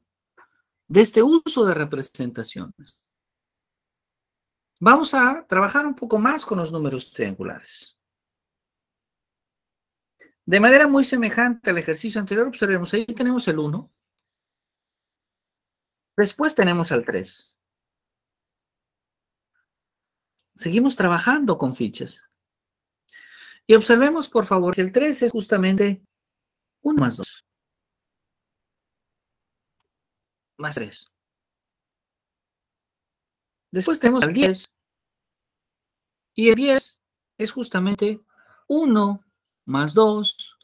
de este uso de representaciones. Vamos a trabajar un poco más con los números triangulares. De manera muy semejante al ejercicio anterior, observemos, ahí tenemos el 1. Después tenemos el 3. Seguimos trabajando con fichas. Y observemos, por favor, que el 3 es justamente 1 más 2. Más 3. Después tenemos el 10. Y el 10 es justamente 1 más 2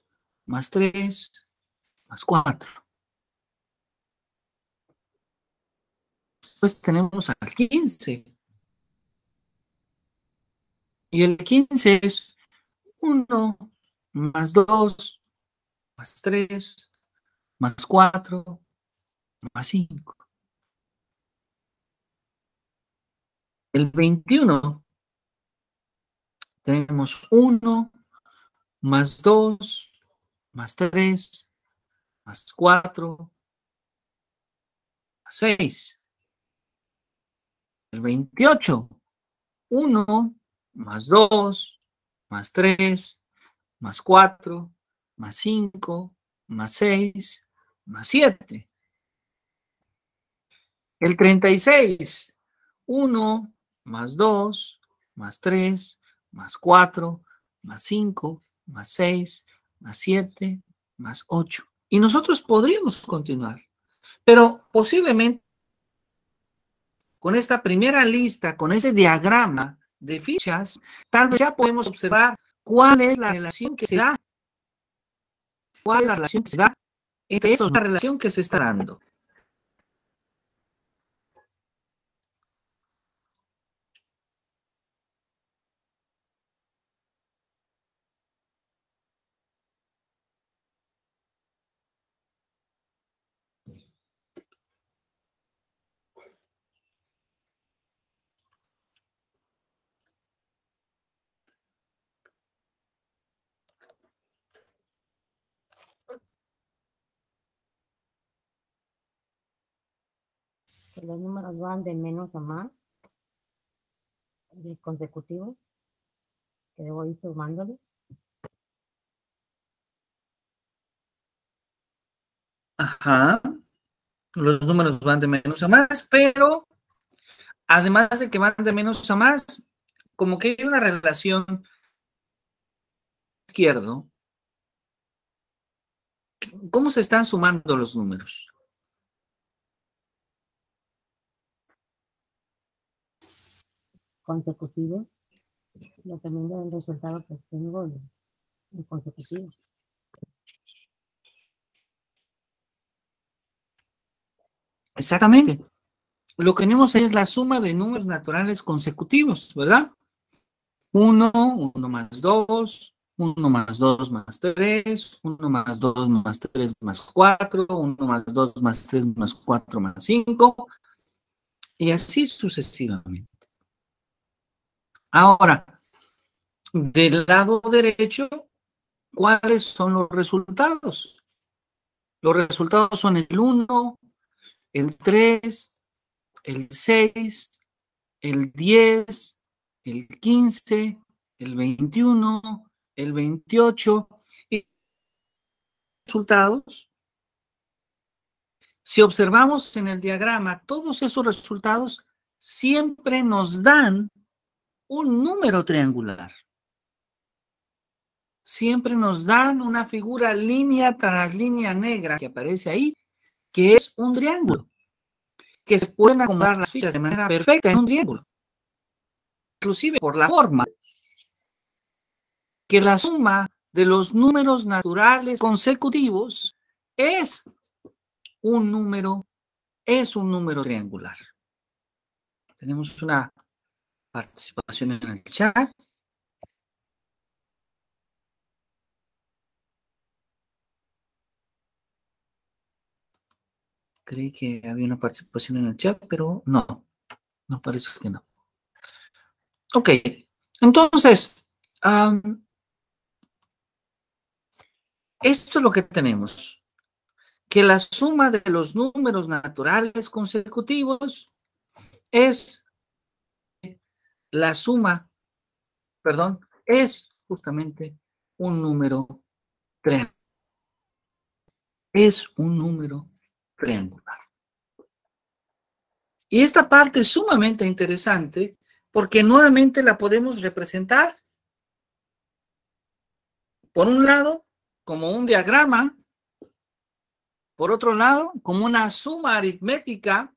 más 3 más 4. Después tenemos al 15. Y el 15 es 1 más 2 más 3 más 4 más 5. El 21 tenemos 1 más 2 más 3 más 4 más 6. El 28, 1 más 2 más 3 más 4 más 5 más 6 más 7. El 36, 1 más 2 más 3 más 4 más 5 más 6 más 7 más 8. Y nosotros podríamos continuar, pero posiblemente con esta primera lista, con ese diagrama de fichas, tal vez ya podemos observar cuál es la relación que se da, cuál es la relación que se da entre esos, la relación que se está dando. Que los números van de menos a más, de consecutivos, que debo ir sumándole. Ajá. Los números van de menos a más, pero además de que van de menos a más, como que hay una relación izquierdo. ¿Cómo se están sumando los números? Consecutivos, dependiendo del resultado que tengo en consecutivo. Exactamente. Lo que tenemos es la suma de números naturales consecutivos, ¿verdad? 1, 1 más 2, 1 más 2 más 3, 1 más 2 más 3 más 4, 1 más 2 más 3 más 4 más 5, y así sucesivamente. Ahora, del lado derecho, ¿cuáles son los resultados? Los resultados son el 1, el 3, el 6, el 10, el 15, el 21, el 28, y resultados. Si observamos en el diagrama, todos esos resultados siempre nos dan un número triangular. Siempre nos dan una figura línea tras línea negra que aparece ahí, que es un triángulo, que se pueden acomodar las fichas de manera perfecta en un triángulo. Inclusive por la forma que la suma de los números naturales consecutivos es un número triangular. Tenemos una participación en el chat. Creí que había una participación en el chat, pero no parece que no. Ok, entonces, esto es lo que tenemos, que la suma de los números naturales consecutivos es es justamente un número triangular. Es un número triangular. Y esta parte es sumamente interesante porque nuevamente la podemos representar, por un lado, como un diagrama, por otro lado, como una suma aritmética,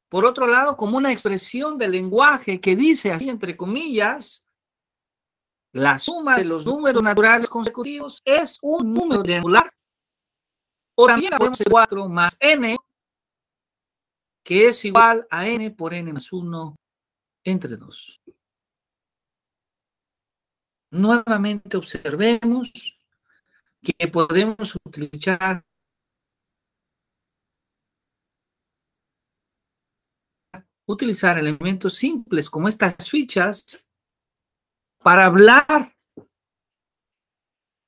por otro lado, como una expresión del lenguaje que dice así, entre comillas, la suma de los números naturales consecutivos es un número triangular. O también la podemos hacer 4 más n, que es igual a n por n más 1 entre 2. Nuevamente observemos que podemos utilizar elementos simples como estas fichas para hablar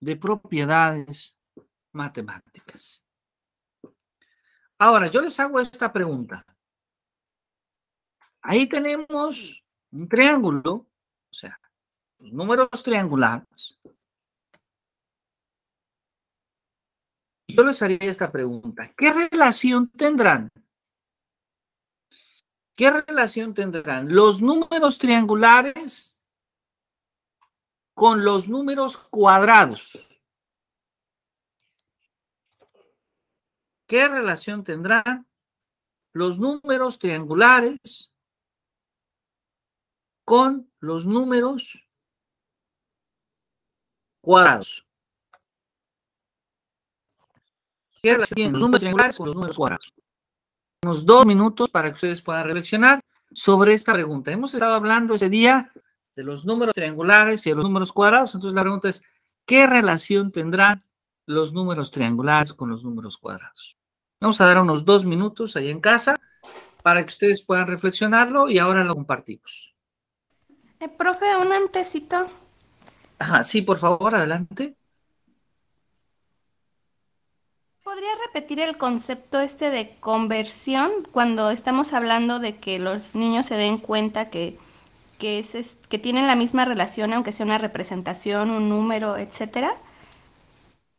de propiedades matemáticas. Ahora, yo les hago esta pregunta. Ahí tenemos un triángulo, o sea, los números triangulares. Yo les haría esta pregunta. ¿Qué relación tendrán? ¿Qué relación tendrán los números triangulares con los números cuadrados? ¿Qué relación tendrán los números triangulares con los números cuadrados? ¿Qué relación tienen los números triangulares con los números cuadrados? Unos 2 minutos para que ustedes puedan reflexionar sobre esta pregunta. Hemos estado hablando ese día de los números triangulares y de los números cuadrados. Entonces la pregunta es, ¿qué relación tendrán los números triangulares con los números cuadrados? Vamos a dar unos 2 minutos ahí en casa para que ustedes puedan reflexionarlo y ahora lo compartimos. Profe, un antecito. Ajá, sí, por favor, adelante. ¿Podría repetir el concepto este de conversión cuando estamos hablando de que los niños se den cuenta que tienen la misma relación, aunque sea una representación, un número, etcétera?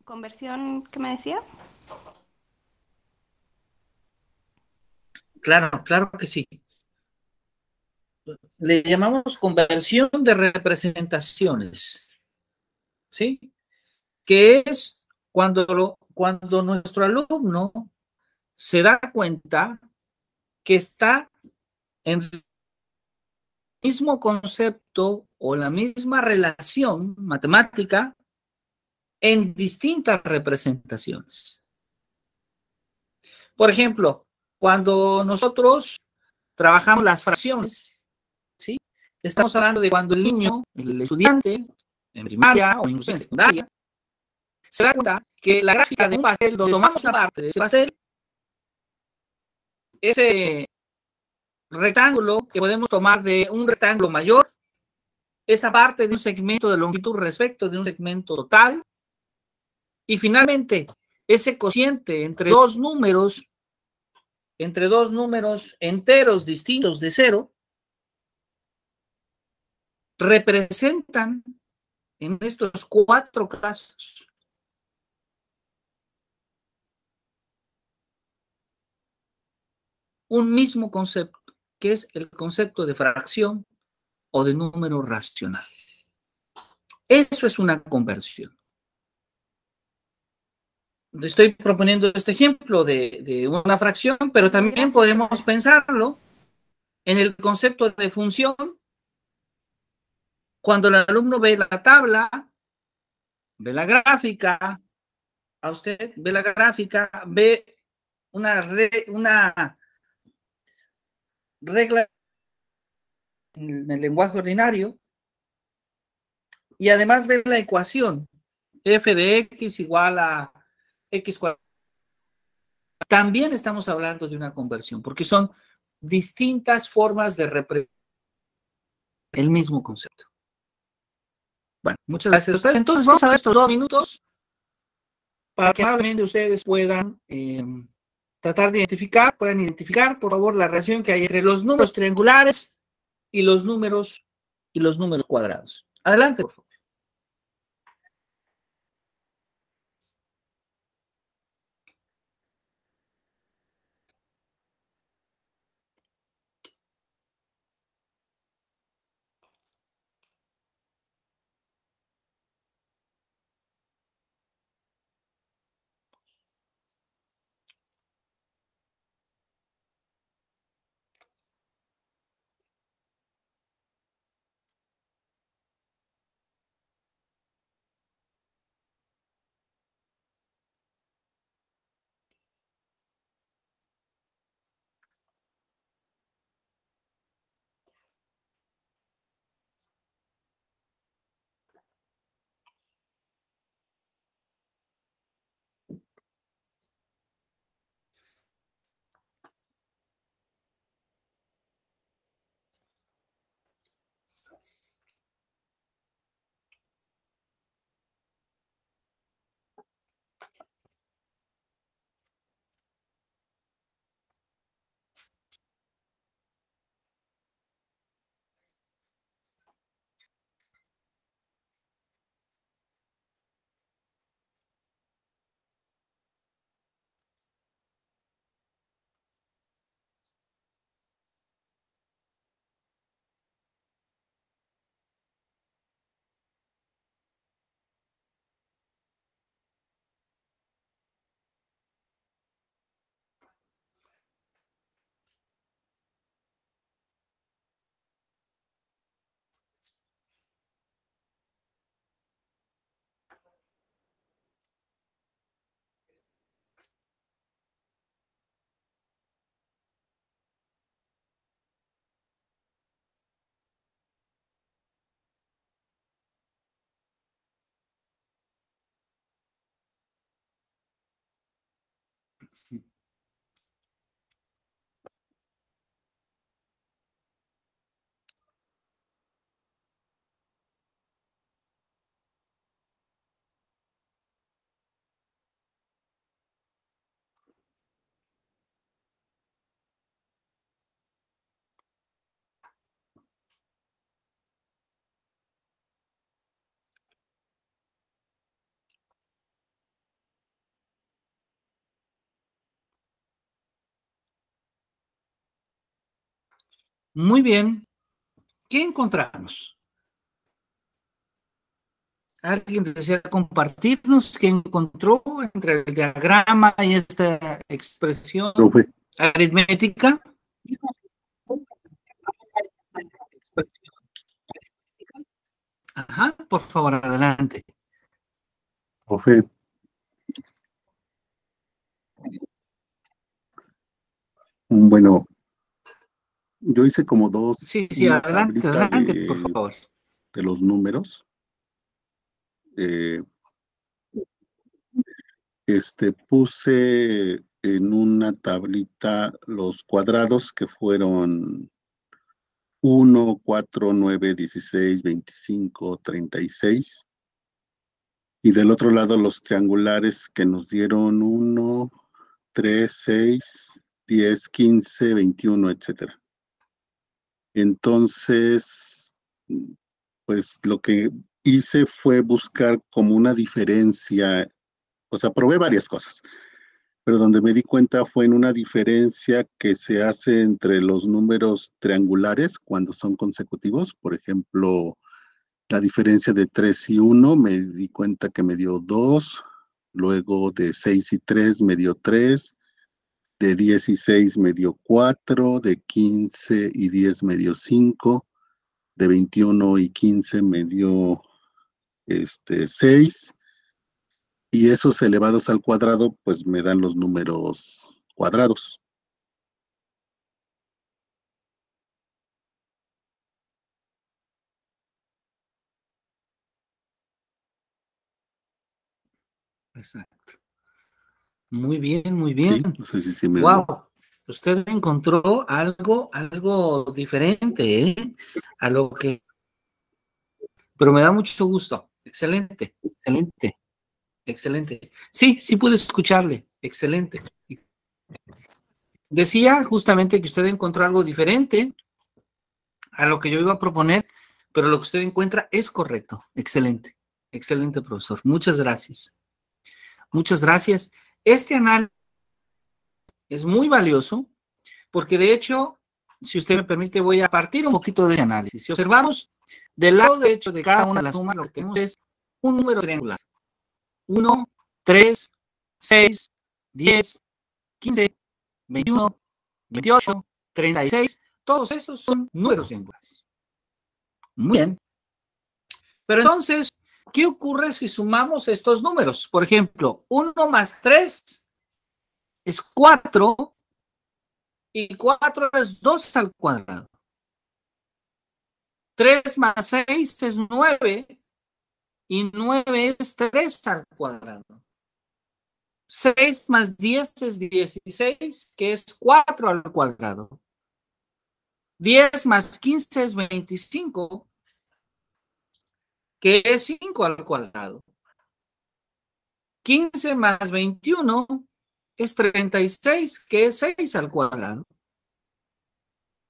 ¿Conversión, qué me decía? Claro, claro que sí. Le llamamos conversión de representaciones, ¿sí? Que es cuando nuestro alumno se da cuenta que está en el mismo concepto o la misma relación matemática en distintas representaciones. Por ejemplo, cuando nosotros trabajamos las fracciones, ¿sí? Estamos hablando de cuando el niño, el estudiante, en primaria o incluso en secundaria, se da cuenta que la gráfica de un pastel, donde tomamos una parte de ese pastel, ese rectángulo que podemos tomar de un rectángulo mayor, esa parte de un segmento de longitud respecto de un segmento total, y finalmente ese cociente entre dos números enteros distintos de cero, representan en estos 4 casos un mismo concepto, que es el concepto de fracción o de número racional. Eso es una conversión. Estoy proponiendo este ejemplo de una fracción, pero también Gracias, podemos profe. pensarlo en el concepto de función. Cuando el alumno ve la tabla, ve la gráfica, a usted ve la gráfica, ve una regla en el lenguaje ordinario y además ve la ecuación f de x igual a x cuadrado. También estamos hablando de una conversión, porque son distintas formas de representar el mismo concepto. Bueno, muchas gracias a ustedes. Entonces vamos a ver estos 2 minutos para que amablemente ustedes puedan tratar de puedan identificar, por favor, la relación que hay entre los números triangulares y los números cuadrados. Adelante, por favor. Muy bien. ¿Qué encontramos? ¿Alguien desea compartirnos qué encontró entre el diagrama y esta expresión Profe. aritmética? Ajá, por favor, adelante. Profe. Bueno, yo hice como dos. Sí, una adelante, tablita adelante, por favor. de los números. Puse en una tablita los cuadrados que fueron 1, 4, 9, 16, 25, 36. Y del otro lado los triangulares que nos dieron 1, 3, 6, 10, 15, 21, etcétera. Entonces, pues lo que hice fue buscar como una diferencia, o sea, probé varias cosas, pero donde me di cuenta fue en una diferencia que se hace entre los números triangulares cuando son consecutivos. Por ejemplo, la diferencia de 3 y 1 me di cuenta que me dio 2, luego de 6 y 3 me dio 3, de 10 y 6 me dio 4, de 15 y 10 me dio 5, de 21 y 15 me dio 6, y esos elevados al cuadrado pues me dan los números cuadrados. Exacto. Muy bien, muy bien. Sí, no sé si me... Wow, usted encontró algo diferente, ¿eh? A lo que... Pero me da mucho gusto. Excelente, excelente, excelente. Sí, pude escucharle. Excelente. Decía justamente que usted encontró algo diferente a lo que yo iba a proponer, pero lo que usted encuentra es correcto. Excelente, excelente, profesor. Muchas gracias. Muchas gracias. Este análisis es muy valioso porque de hecho, si usted me permite, voy a partir un poquito de ese análisis. Si observamos, del lado derecho de cada una de las sumas, lo que tenemos es un número triangular. 1, 3, 6, 10, 15, 21, 28, 36. Todos estos son números triangulares. Muy bien. Pero entonces, ¿qué ocurre si sumamos estos números? Por ejemplo, 1 más 3 es 4 y 4 es 2 al cuadrado. 3 más 6 es 9 y 9 es 3 al cuadrado. 6 más 10 es 16, que es 4 al cuadrado. 10 más 15 es 25, que es 5 al cuadrado. 15 más 21 es 36, que es 6 al cuadrado.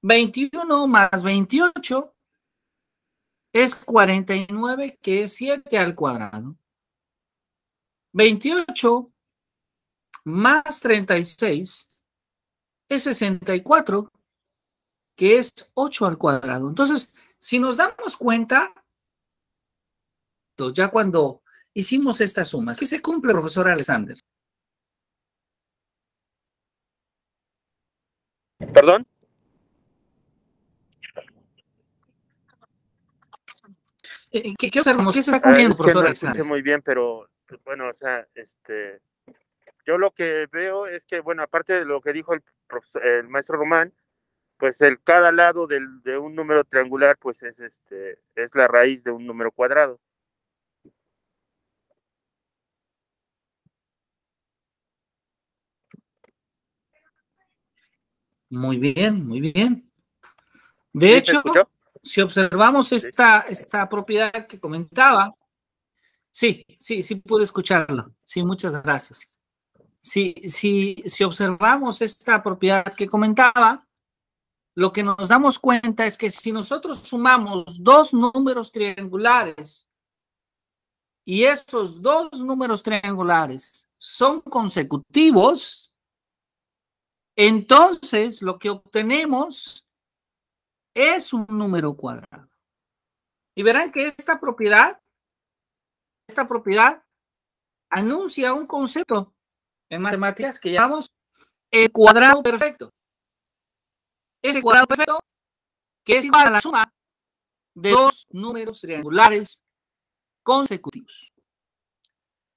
21 más 28 es 49, que es 7 al cuadrado. 28 más 36 es 64, que es 8 al cuadrado. Entonces, si nos damos cuenta, ya cuando hicimos estas sumas, ¿qué se cumple, profesor Alexander? ¿Perdón? ¿Qué observamos? ¿Qué se está cumpliendo, Es que profesor no Alexander? escuché muy bien, pero bueno, o sea, yo lo que veo es que, bueno, aparte de lo que dijo el maestro Román, pues cada lado de un número triangular, pues es la raíz de un número cuadrado. Muy bien, muy bien. De ¿Sí hecho, se escuchó? si observamos esta propiedad que comentaba, sí pude escucharlo. Sí, muchas gracias. Si observamos esta propiedad que comentaba, lo que nos damos cuenta es que si nosotros sumamos dos números triangulares y esos dos números triangulares son consecutivos, entonces lo que obtenemos es un número cuadrado. Y verán que esta propiedad anuncia un concepto en matemáticas que llamamos el cuadrado perfecto. Ese cuadrado perfecto que es igual a la suma de dos números triangulares consecutivos.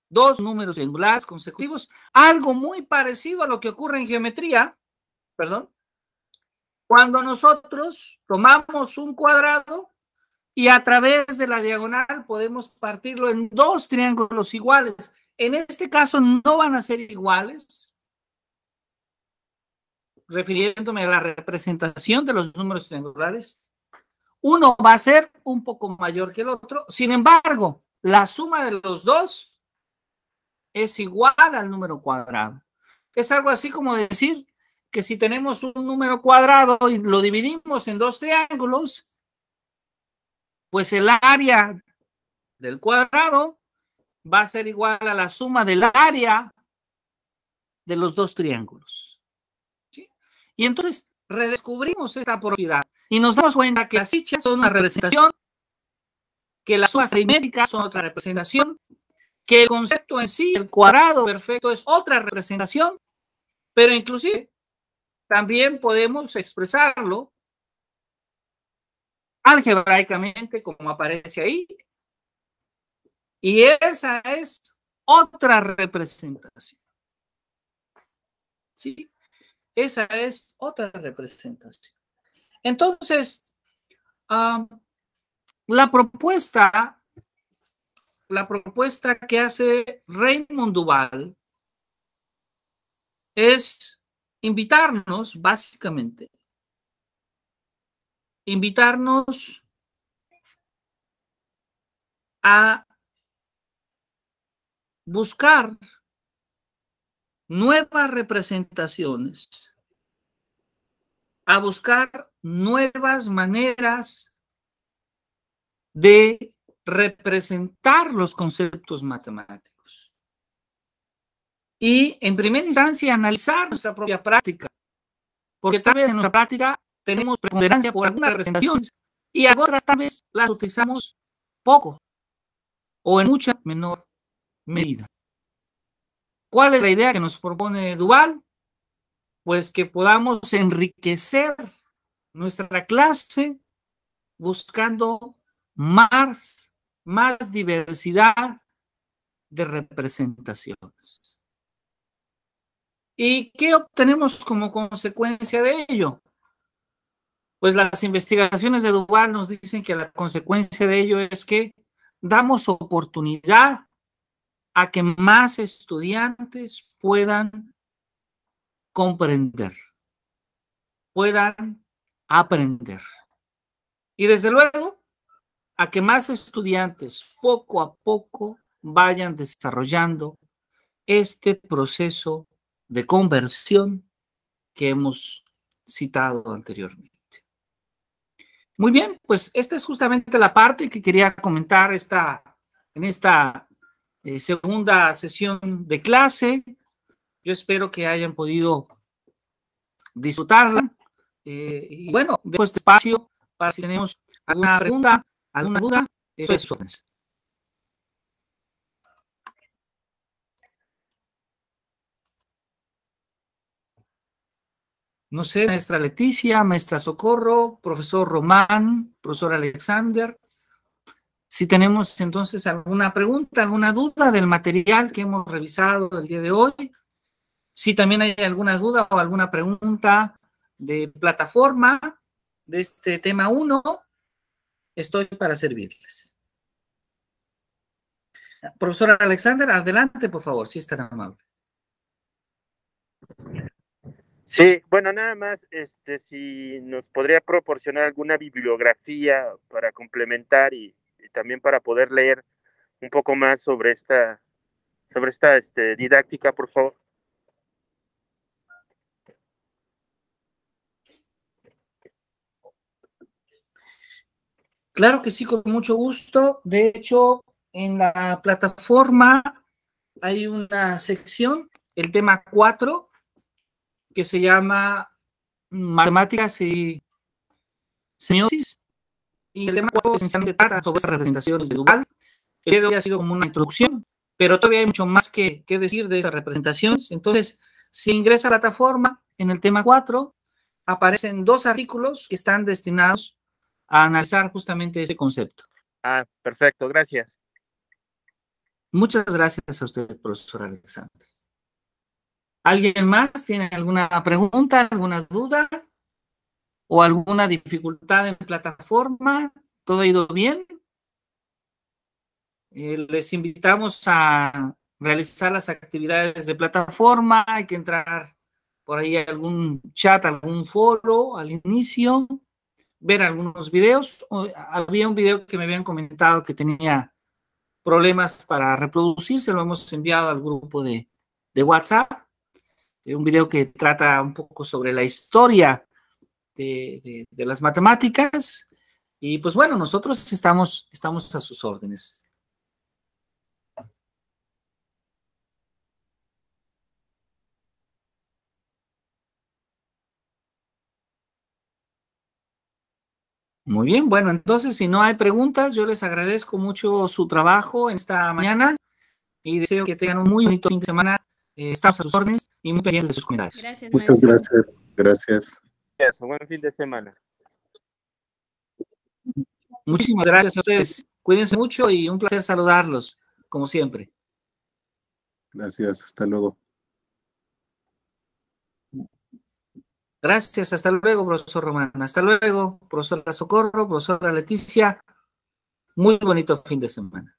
Dos números triangulares consecutivos, algo muy parecido a lo que ocurre en geometría, cuando nosotros tomamos un cuadrado y a través de la diagonal podemos partirlo en dos triángulos iguales. En este caso no van a ser iguales, refiriéndome a la representación de los números triangulares. Uno va a ser un poco mayor que el otro. Sin embargo, la suma de los dos es igual al número cuadrado. Es algo así como decir que si tenemos un número cuadrado y lo dividimos en dos triángulos, pues el área del cuadrado va a ser igual a la suma del área de los dos triángulos. ¿Sí? Y entonces redescubrimos esta propiedad y nos damos cuenta que las fichas son una representación, que las sumas aritméticas son otra representación, que el concepto en sí, el cuadrado perfecto, es otra representación, pero inclusive también podemos expresarlo algebraicamente como aparece ahí, y esa es otra representación. ¿Sí? Esa es otra representación. Entonces, la propuesta que hace Raymond Duval es invitarnos, básicamente, a buscar nuevas representaciones, a buscar nuevas maneras de representar los conceptos matemáticos. Y en primera instancia analizar nuestra propia práctica, porque tal vez en nuestra práctica tenemos preponderancia por algunas representaciones y a otras tal vez las utilizamos poco o en mucha menor medida. ¿Cuál es la idea que nos propone Duval? Pues que podamos enriquecer nuestra clase buscando más diversidad de representaciones. ¿Y qué obtenemos como consecuencia de ello? Pues las investigaciones de Duval nos dicen que la consecuencia de ello es que damos oportunidad a que más estudiantes puedan comprender, puedan aprender. Y desde luego, a que más estudiantes poco a poco vayan desarrollando este proceso de conversión que hemos citado anteriormente. Muy bien, pues esta es justamente la parte que quería comentar en esta segunda sesión de clase. Yo espero que hayan podido disfrutarla. Y bueno, dejo este espacio para si tenemos alguna pregunta, alguna duda. Eso es. No sé, maestra Leticia, maestra Socorro, profesor Román, profesor Alexander. Si tenemos entonces alguna pregunta, alguna duda del material que hemos revisado el día de hoy. Si también hay alguna duda o alguna pregunta de plataforma de este tema 1, estoy para servirles. Profesor Alexander, adelante, por favor, si es tan amable. Sí, bueno, nada más, si nos podría proporcionar alguna bibliografía para complementar y también para poder leer un poco más sobre esta didáctica, por favor. Claro que sí, con mucho gusto. De hecho, en la plataforma hay una sección, el tema 4, que se llama Matemáticas y semiosis. Y el tema 4 esencialmente trata sobre las representaciones de Duval. El día de hoy ha sido como una introducción, pero todavía hay mucho más que decir de esas representaciones. Entonces, si ingresa a la plataforma, en el tema 4, aparecen 2 artículos que están destinados a analizar justamente ese concepto. Ah, perfecto, gracias. Muchas gracias a usted, profesor Alexander. ¿Alguien más tiene alguna pregunta, alguna duda o alguna dificultad en plataforma? ¿Todo ha ido bien? Les invitamos a realizar las actividades de plataforma. Hay que entrar por ahí a algún chat, algún foro al inicio, ver algunos videos. Había un video que me habían comentado que tenía problemas para reproducirse, lo hemos enviado al grupo de WhatsApp. Un video que trata un poco sobre la historia de las matemáticas. Y pues bueno, nosotros estamos a sus órdenes. Muy bien, bueno, entonces si no hay preguntas, yo les agradezco mucho su trabajo en esta mañana y deseo que tengan un muy bonito fin de semana. Estamos a sus órdenes y muy pendientes de sus comentarios. Gracias, Muchas maestro. gracias. Gracias. Eso, buen fin de semana. Muchísimas gracias a ustedes. Cuídense mucho y un placer saludarlos, como siempre. Gracias. Hasta luego. Gracias, hasta luego, profesor Román. Hasta luego, profesora Socorro, profesora Leticia. Muy bonito fin de semana.